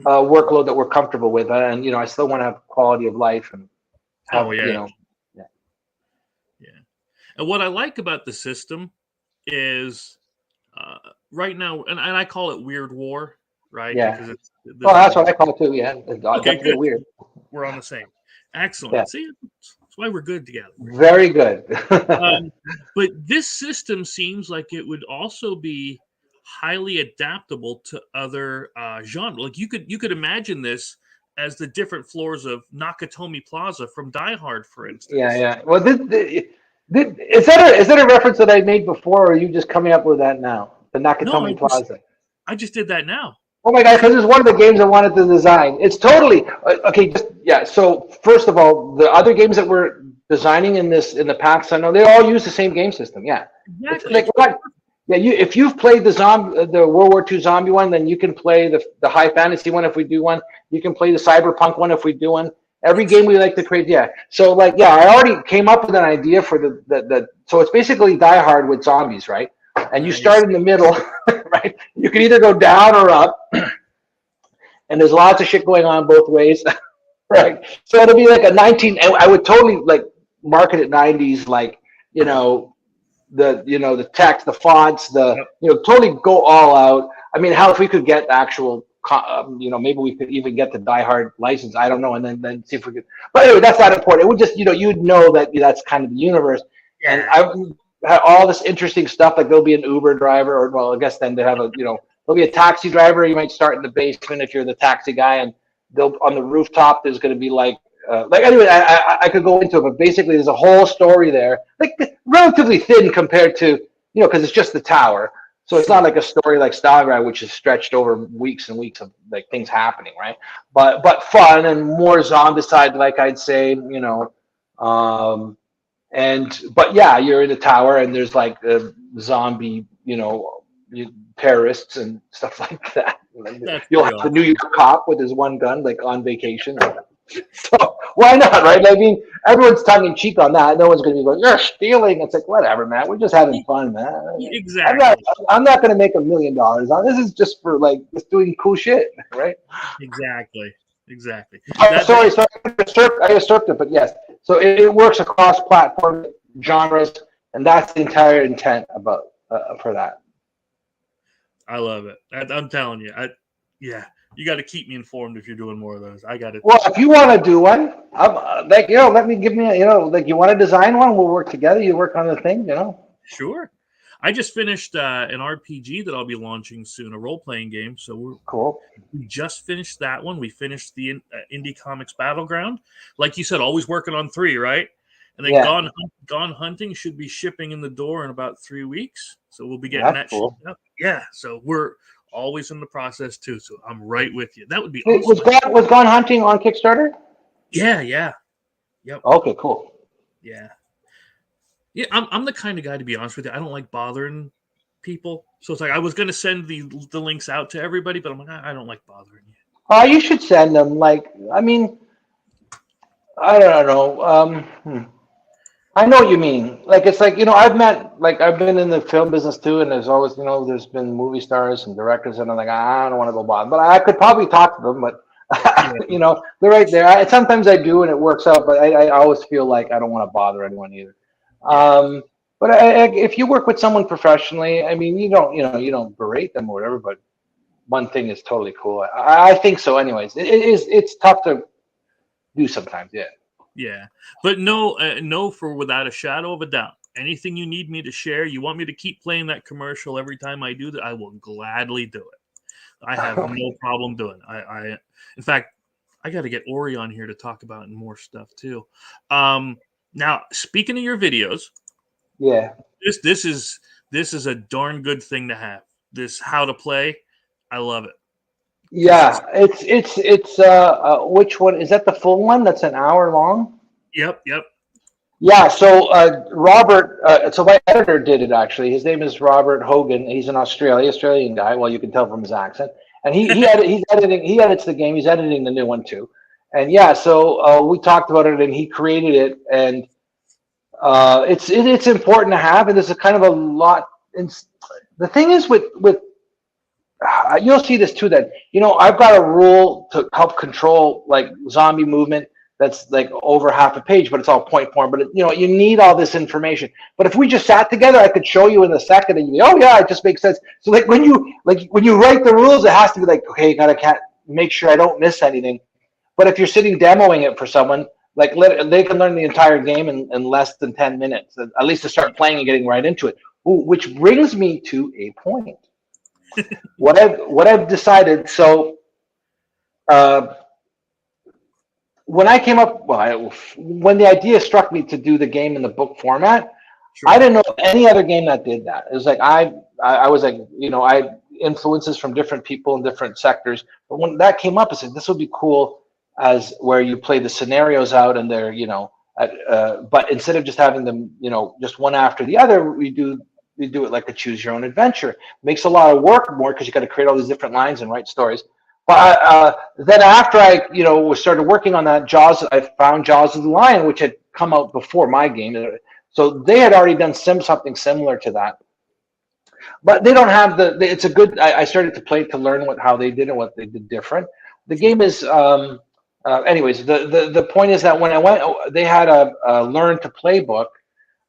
workload that we're comfortable with. And I still want to have quality of life and have, Yeah. And what I like about the system is right now, and I call it Weird War, right? Yeah. Because that's what I call it too. Yeah. Okay, good. Weird. We're on the same. Excellent. Yeah. See, that's why we're good together. Very good. But this system seems like it would also be highly adaptable to other genres. Like you could imagine this as the different floors of Nakatomi Plaza from Die Hard, for instance. Yeah. Well, is that a reference that I made before, or are you just coming up with that now? The Nakatomi Plaza. I just did that now. Oh my God! Because it's one of the games I wanted to design. It's totally okay. So first of all, the other games that we're designing in the packs, I know they all use the same game system. Yeah, exactly. If you've played the World War II zombie one, then you can play the high fantasy one if we do one. You can play the cyberpunk one if we do one. Every game we like to create, yeah. So I already came up with an idea for the so it's basically Die Hard with zombies, right? And you start in the middle, right? You can either go down or up, and there's lots of shit going on both ways, right? So it'll be like I would totally market it 90s, the text, the fonts, totally go all out. I mean, how if we could get actual, maybe we could even get the Die Hard license. I don't know, and then see if we could. But anyway, that's not important. It would just, you'd know that that's kind of the universe. Yeah. And I had all this interesting stuff. Like there'll be an Uber driver, or well, I guess then they have there'll be a taxi driver. You might start in the basement if you're the taxi guy, and on the rooftop there's going to be anyway, I could go into it, but basically there's a whole story there, relatively thin compared to, because it's just the tower. So it's not like a story like Stalingrad, which is stretched over weeks and weeks of things happening, right? But fun and more zombicide, like I'd say, but yeah, you're in the tower and there's zombie, terrorists and stuff like that. You'll have the New York cop with his one gun, on vacation. So why not, right? I mean, everyone's tongue in cheek on that. No one's going to be going, "You're stealing." It's like, whatever, man. We're just having fun, man. Exactly. I'm not going to make $1 million. This is just for just doing cool shit, right? Exactly. Sorry, I usurped it, but yes. So it works across platform genres, and that's the entire intent about for that. I love it. I'm telling you, you got to keep me informed if you're doing more of those. I got it. Well, if you want to do one, let me give me you want to design one, we'll work together. You work on the thing, Sure. I just finished an RPG that I'll be launching soon, a role-playing game. So cool. We just finished that one. We finished the Indie Comics Battleground. Like you said, always working on 3, right? And then Gone Hunting should be shipping in the door in about 3 weeks. So we'll be getting that cool. Shipped up. Yeah. So we're always in the process too. So I'm right with you. That would be awesome. Was Gone Hunting on Kickstarter? Yeah. Yep. Okay, cool. Yeah. Yeah, I'm the kind of guy, to be honest with you, I don't like bothering people. So it's I was going to send the links out to everybody, but I'm like, I don't like bothering you. Oh, you should send them. I don't know. I know what you mean. It's I've been in the film business too, and there's always, there's been movie stars and directors, and I'm like, I don't want to go bother. But I could probably talk to them, but, they're right there. Sometimes I do, and it works out, but I always feel like I don't want to bother anyone either. But if you work with someone professionally, I mean, you don't berate them or whatever, but one thing is totally cool. I think so anyways. It's tough to do sometimes. Yeah. Yeah. But no, for without a shadow of a doubt, anything you need me to share, you want me to keep playing that commercial every time I do that, I will gladly do it. I have no problem doing it. In fact, I got to get Ori on here to talk about more stuff too. Now, speaking of your videos, Yeah. this is a darn good thing to have. This how to play, I love it. Yeah, it's which one is that? The full one that's an hour long? Yep. Yeah. So Robert, so my editor did it actually. His name is Robert Hogan. He's an Australian guy. Well, you can tell from his accent. And he's editing. He edits the game. He's editing the new one too. And yeah, so we talked about it, and he created it, and it's important to have. And there's a kind of a lot. The thing is with you'll see this too, that I've got a rule to help control like zombie movement that's like over half a page, but it's all point form. But you need all this information. But if we just sat together, I could show you in a second, and you'd be, oh yeah, it just makes sense. So like when you write the rules, it has to be like, okay, can't make sure I don't miss anything. But if you're sitting demoing it for someone, like they can learn the entire game in less than 10 minutes, at least to start playing and getting right into it. Ooh, which brings me to a point. What I've decided. So when I came up, when the idea struck me to do the game in the book format, sure. I didn't know any other game that did that. It was like I was like, I influences from different people in different sectors. But when that came up, I said this would be cool as where you play the scenarios out and they're but instead of just having them just one after the other, we do it like a choose your own adventure. It makes a lot of work more because you got to create all these different lines and write stories. But then after I started working on that, I found Jaws of the Lion, which had come out before my game. So they had already done something similar to that. But they don't have it's a good, I started to play to learn how they did and what they did different. The game is, anyways, the point is that when I went, they had a learn to play book,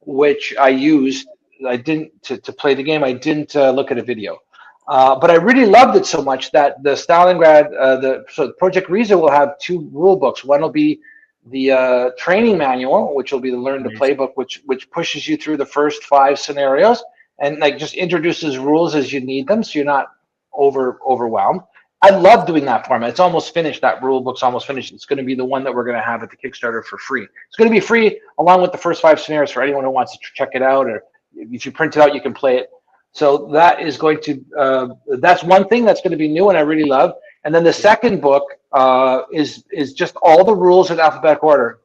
which I used. I didn't to play the game. I didn't look at a video, but I really loved it so much that the Stalingrad, so Projekt Riese will have 2 rule books. One will be the training manual, which will be the learn to play book, which pushes you through the first 5 scenarios and like just introduces rules as you need them, so you're not overwhelmed. I love doing that format. It's almost finished. That rule book's almost finished. It's going to be the one that we're going to have at the Kickstarter for free. It's going to be free along with the first 5 scenarios for anyone who wants to check it out, or if you print it out, you can play it. So that is going to, that's one thing that's going to be new and I really love. And then the second book is just all the rules in alphabetical order,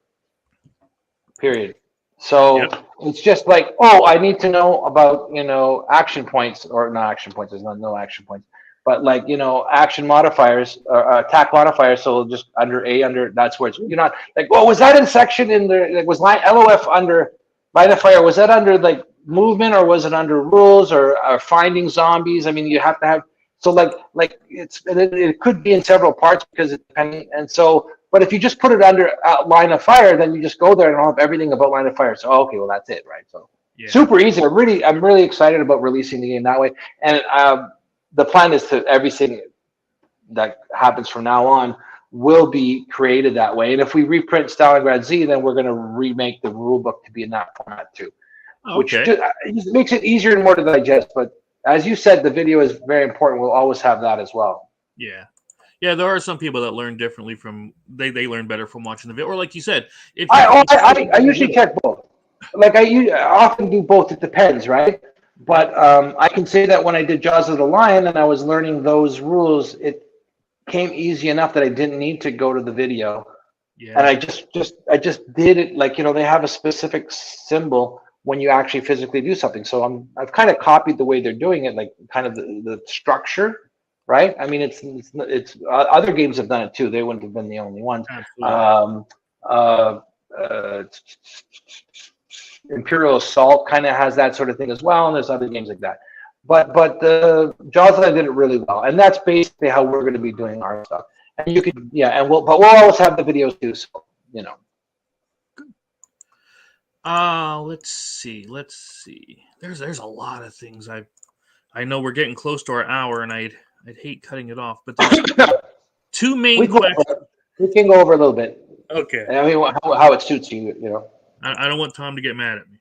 period. So it's just like, I need to know about, action points, or not action points, there's no action points, but like, action modifiers, attack modifiers. So just under that's where you're not like, was that in section in the, like, was LOF under line of fire? Was that under like movement, or was it under rules, or finding zombies? I mean, you have to have, so like it could be in several parts because it depends. And so, but if you just put it under line of fire, then you just go there and I'll have everything about line of fire. So okay, well that's it, right? So super easy. I'm really excited about releasing the game that way. And the plan is to everything that happens from now on will be created that way. And if we reprint Stalingrad Z, then we're going to remake the rule book to be in that format too. Which just makes it easier and more to digest. But as you said, the video is very important. We'll always have that as well. Yeah. Yeah, there are some people that learn differently from, they learn better from watching the video. Or like you said, if I usually check both. Like I often do both. It depends, right? But I can say that when I did Jaws of the Lion and I was learning those rules, it came easy enough that I didn't need to go to the video. Yeah. And I just did it like, they have a specific symbol when you actually physically do something. So I've kind of copied the way they're doing it, like kind of the structure, right? I mean, it's other games have done it too. They wouldn't have been the only ones. Imperial Assault kind of has that sort of thing as well, and there's other games like that. But the Jaws did it really well, and that's basically how we're going to be doing our stuff. And you could, and we'll always have the videos too. So let's see. There's a lot of things. I know we're getting close to our hour, and I'd hate cutting it off, but there's 2 main questions. We can go over a little bit. Okay. I mean, how it suits you, I don't want Tom to get mad at me.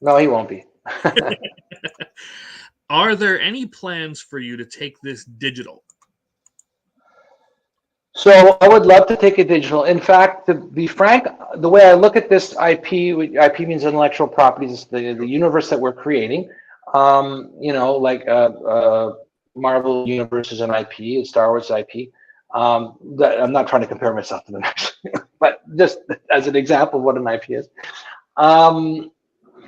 No, he won't be. Are there any plans for you to take this digital? So I would love to take it digital. In fact, to be frank, the way I look at this IP means intellectual properties, the universe that we're creating. Like Marvel Universe is an IP, Star Wars IP. I'm not trying to compare myself to the next, but just as an example of what an IP is. Um,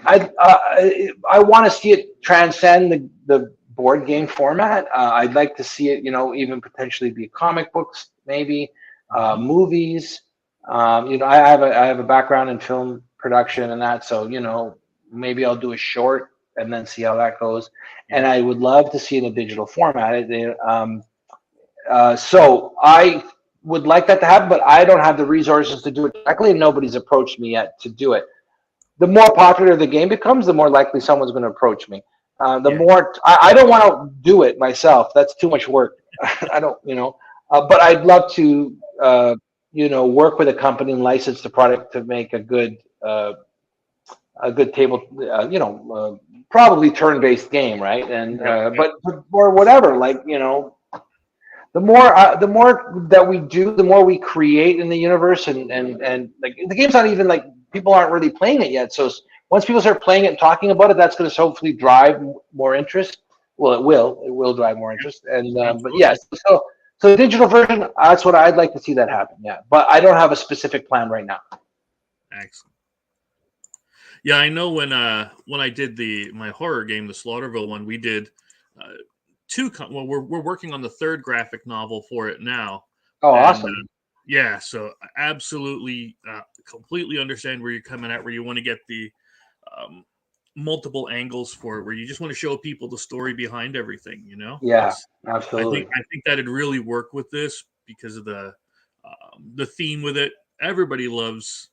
I want to see it transcend the board game format. I'd like to see it, even potentially be comic books, maybe movies. I have a background in film production and that, so maybe I'll do a short and then see how that goes. And I would love to see it in a digital format. So I would like that to happen, but I don't have the resources to do it directly, and nobody's approached me yet to do it. The more popular the game becomes, the more likely someone's going to approach me. I don't want to do it myself. That's too much work. I don't, but I'd love to, work with a company and license the product to make a good table, probably turn-based game, right? And but or whatever, like the more that we do, the more we create in the universe, and like the game's not even like people aren't really playing it yet. So once people start playing it and talking about it, that's going to hopefully drive more interest. Well, it will drive more interest. And but yes, so the digital version, that's what I'd like to see that happen. Yeah, but I don't have a specific plan right now. Excellent. Yeah, I know when I did my horror game, the Slaughterville one, we did well, we're working on the third graphic novel for it now. Oh, awesome. Yeah, so I absolutely completely understand where you're coming at, where you want to get the multiple angles for it, where you just want to show people the story behind everything, Yeah, absolutely. I think that'd really work with this because of the theme with it. Everybody loves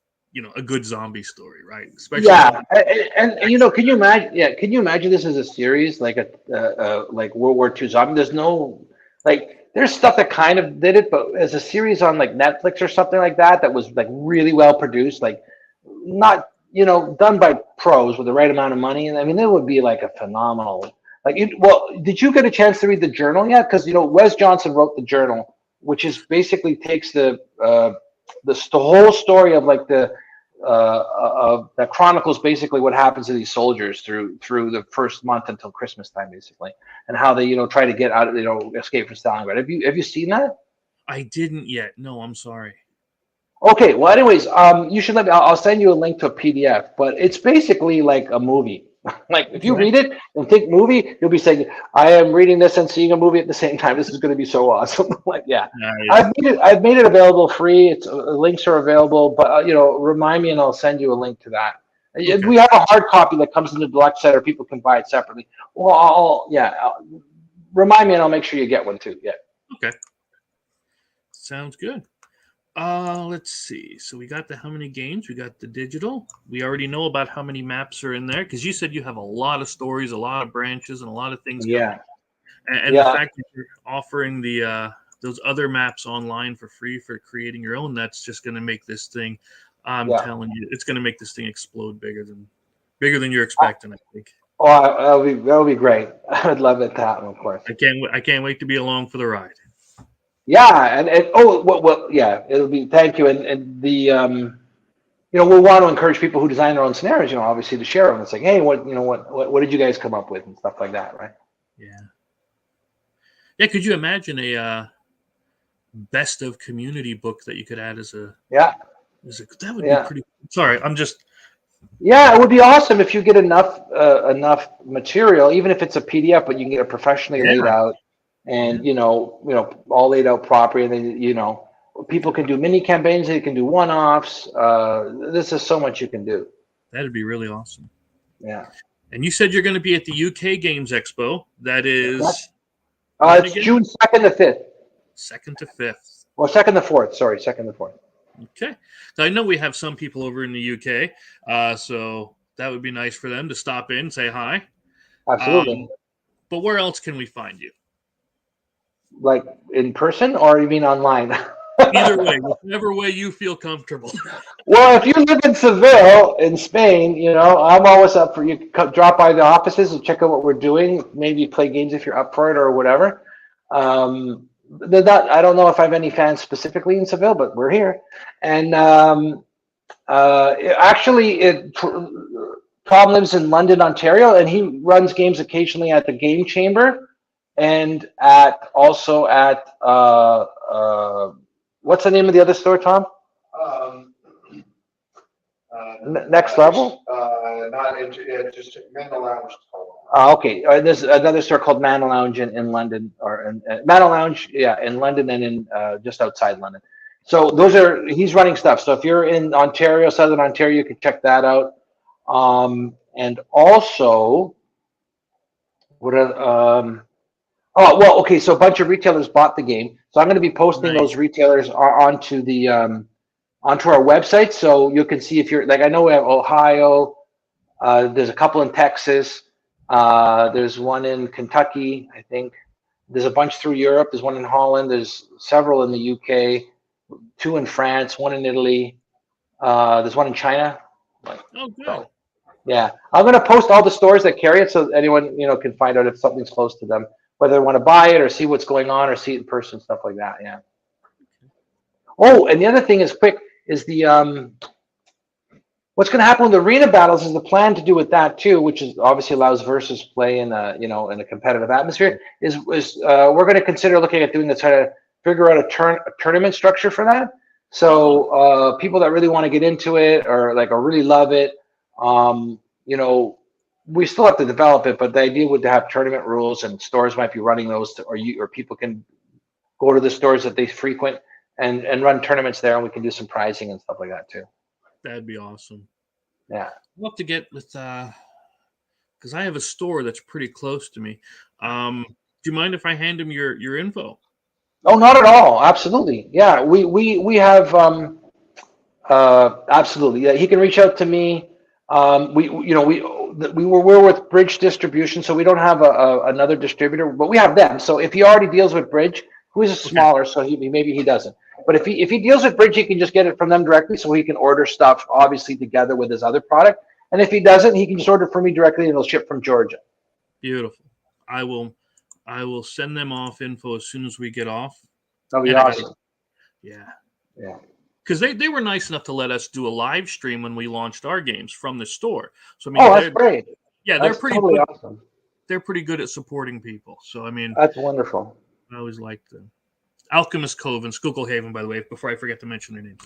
a good zombie story, right? Especially and can you imagine? Yeah, can you imagine this as a series, like like World War II zombie? There's no there's stuff that kind of did it, but as a series on like Netflix or something like that was like really well produced, like not done by pros with the right amount of money, and I mean it would be like a phenomenal. Well, did you get a chance to read the journal yet? Because Wes Johnson wrote the journal, which is basically takes the whole story of like that chronicles basically what happens to these soldiers through the first month until Christmas time, basically, and how they try to get out, escape from Stalingrad. Have you seen that? I didn't yet. No, I'm sorry. Okay, well, anyways, you should let me. I'll send you a link to a PDF, but it's basically like a movie. Like if you read it and think movie, you'll be saying, "I am reading this and seeing a movie at the same time. This is going to be so awesome!" Like, yeah, I've made it available free. It's links are available, but remind me and I'll send you a link to that. Okay. We have a hard copy that comes in the deluxe set, or people can buy it separately. Well, remind me and I'll make sure you get one too. Yeah. Okay. Sounds good. Let's see. So we got how many games? We got the digital. We already know about how many maps are in there because you said you have a lot of stories, a lot of branches, and a lot of things. Yeah. And the fact that you're offering those other maps online for free for creating your own, that's just going to make this thing. I'm telling you, it's going to make this thing explode bigger than you're expecting. I think. Oh, that'll be great. I would love it to happen, of course. I can't wait to be along for the ride. Yeah, and yeah, it'll be. Thank you, and the we'll want to encourage people who design their own scenarios, obviously to share them. It's like, hey, what did you guys come up with and stuff like that, right? Yeah. Yeah, could you imagine a best of community book that you could add as a that would be pretty. Sorry, I'm just. Yeah, it would be awesome if you get enough material, even if it's a PDF, but you can get it professionally laid out. And all laid out properly, and then people can do mini campaigns. They can do one-offs. This is so much you can do. That'd be really awesome. Yeah. And you said you're going to be at the UK Games Expo. That is. It's June 2nd to 5th. 2nd to 5th. Well, 2nd to 4th. Sorry, 2nd to 4th. Okay. So I know we have some people over in the UK, so that would be nice for them to stop in, say hi. Absolutely. But where else can we find you? Like in person, or you mean online? Either way, whichever way you feel comfortable. Well, if you live in Seville, in Spain, I'm always up for you. Drop by the offices and check out what we're doing. Maybe play games if you're up for it or whatever. I don't know if I have any fans specifically in Seville, but we're here. And Tom lives in London, Ontario, and he runs games occasionally at the Game Chamber and also at what's the name of the other store, Tom? Next Level? Just Mana Lounge. Okay. There's another store called Mana Lounge in London, or Mana Lounge, in London and in just outside London. So he's running stuff. So if you're in Ontario, Southern Ontario, you can check that out. And also, okay. So a bunch of retailers bought the game. So I'm going to be posting those retailers onto our website, so you can see if you're I know we have Ohio. There's a couple in Texas. There's one in Kentucky, I think. There's a bunch through Europe. There's one in Holland. There's several in the UK. 2 in France. 1 in Italy. There's 1 in China. Oh, good. So, yeah, I'm gonna post all the stores that carry it, so anyone can find out if something's close to them, whether they want to buy it or see what's going on or see it in person, stuff like that. Yeah. Oh, and the other thing is the what's going to happen with arena battles is the plan to do with that too, which is obviously allows versus play in a in a competitive atmosphere. Is we're going to consider looking at doing this, try to figure out a tournament structure for that. So people that really want to get into it or really love it, we still have to develop it, but the idea would to have tournament rules, and stores might be running those, or people can go to the stores that they frequent and run tournaments there, and we can do some prizing and stuff like that too. That'd be awesome. Yeah. I'll have to get with because I have a store that's pretty close to me. Do you mind if I hand him your info? Oh, not at all. Absolutely. Yeah. We have absolutely. Yeah. He can reach out to me. We're with Bridge Distribution, so we don't have another distributor, but we have them. So if he already deals with Bridge, who is smaller, so maybe he doesn't. But if he deals with Bridge, he can just get it from them directly, so he can order stuff obviously together with his other product. And if he doesn't, he can just order from me directly, and it'll ship from Georgia. Beautiful. I will send them off info as soon as we get off. That'll be awesome. Yeah. Yeah. Because they were nice enough to let us do a live stream when we launched our games from the store. So that's great. Yeah, that's pretty totally good. Awesome. They're pretty good at supporting people. So that's wonderful. I always liked them. Alchemist Cove and Schuylkill, by the way, before I forget to mention their names.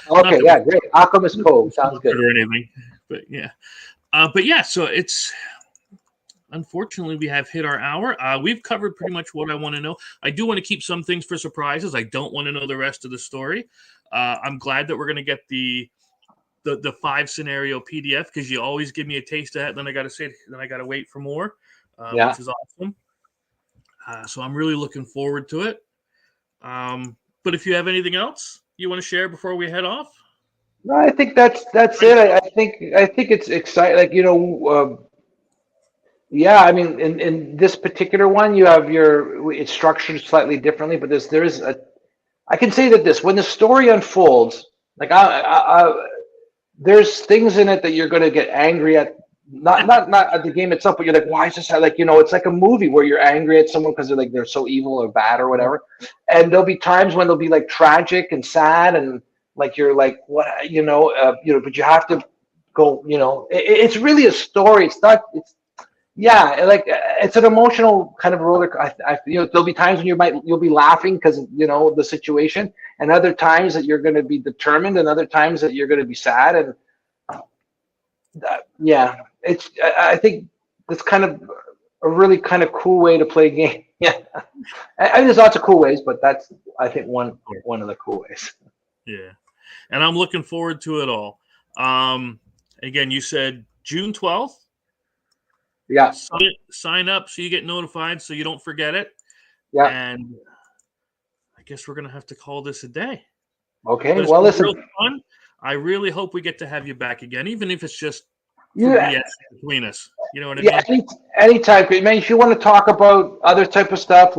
Okay, yeah, great. Alchemist Cove sounds good. Or anything, but yeah. So it's unfortunately we have hit our hour. We've covered pretty much what I want to know. I do want to keep some things for surprises. I don't want to know the rest of the story. I'm glad that we're going to get the 5 scenario PDF, because you always give me a taste of that. Then I got to wait for more, which is awesome. So I'm really looking forward to it. But if you have anything else you want to share before we head off? No, I think that's it. I think it's exciting. Yeah, I mean, in this particular one, you have it's structured slightly differently, but I can say that when the story unfolds, there's things in it that you're going to get angry at. Not at the game itself, but you're like, why is this it's like a movie where you're angry at someone because they're so evil or bad or whatever. And there'll be times when they'll be tragic and sad, and you're like, what, but you have to go, it's really a story. It's an emotional kind of roller. There'll be times when you'll be laughing because the situation, and other times that you're going to be determined, and other times that you're going to be sad. And I think that's kind of a really kind of cool way to play a game. Yeah, there's lots of cool ways, but that's, I think, one of the cool ways. Yeah, and I'm looking forward to it all. Again, you said June 12th. Yeah. Sign up so you get notified, so you don't forget it. Yeah. And I guess we're gonna have to call this a day. Okay. Well, listen. Real fun. I really hope we get to have you back again, even if it's just BS between us. You know what I mean? Anytime. Man, if you want to talk about other type of stuff,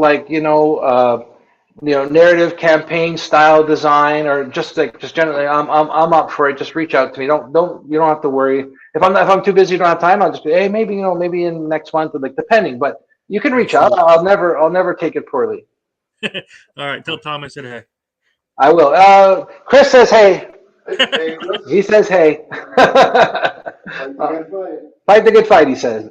narrative campaign style design, or just generally, I'm up for it. Just reach out to me. You don't have to worry. If I'm too busy, don't have time, I'll just be, hey, maybe in next month, like depending. But you can reach out. I'll never take it poorly. All right, tell Tom I said hey. I will. Chris says hey. Hey, Chris, He says hey. Fight the good fight, he says.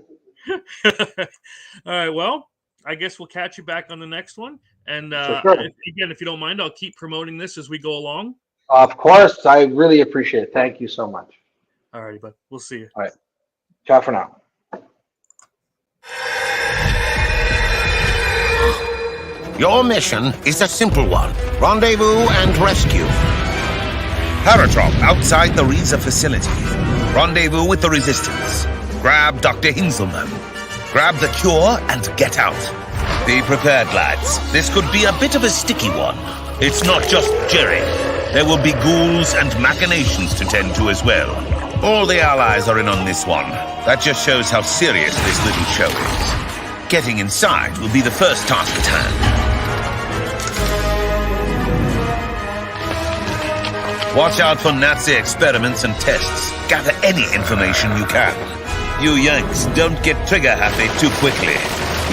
All right, well, I guess we'll catch you back on the next one. And Sure. again, if you don't mind, I'll keep promoting this as we go along. Of course, I really appreciate it. Thank you so much. All righty, bud. We'll see you. All right. Ciao for now. Your mission is a simple one. Rendezvous and rescue. Paradrop outside the Riese facility. Rendezvous with the Resistance. Grab Dr. Hinzelmann. Grab the cure and get out. Be prepared, lads. This could be a bit of a sticky one. It's not just Jerry. There will be ghouls and machinations to tend to as well. All the allies are in on this one. That just shows how serious this little show is. Getting inside will be the first task at hand. Watch out for Nazi experiments and tests. Gather any information you can. You Yanks, don't get trigger-happy too quickly.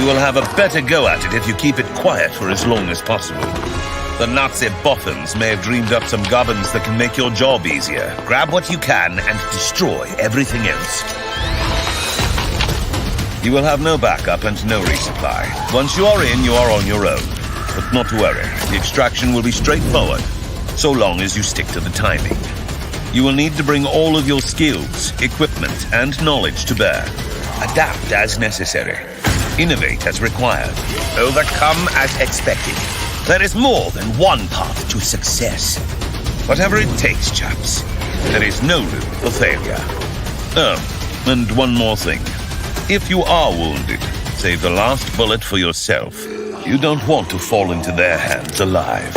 You will have a better go at it if you keep it quiet for as long as possible. The Nazi boffins may have dreamed up some gubbins that can make your job easier. Grab what you can and destroy everything else. You will have no backup and no resupply. Once you are in, you are on your own. But not to worry, the extraction will be straightforward, so long as you stick to the timing. You will need to bring all of your skills, equipment, and knowledge to bear. Adapt as necessary. Innovate as required. Overcome as expected. There is more than one path to success. Whatever it takes, chaps. There is no room for failure. Oh, and one more thing. If you are wounded, save the last bullet for yourself. You don't want to fall into their hands alive.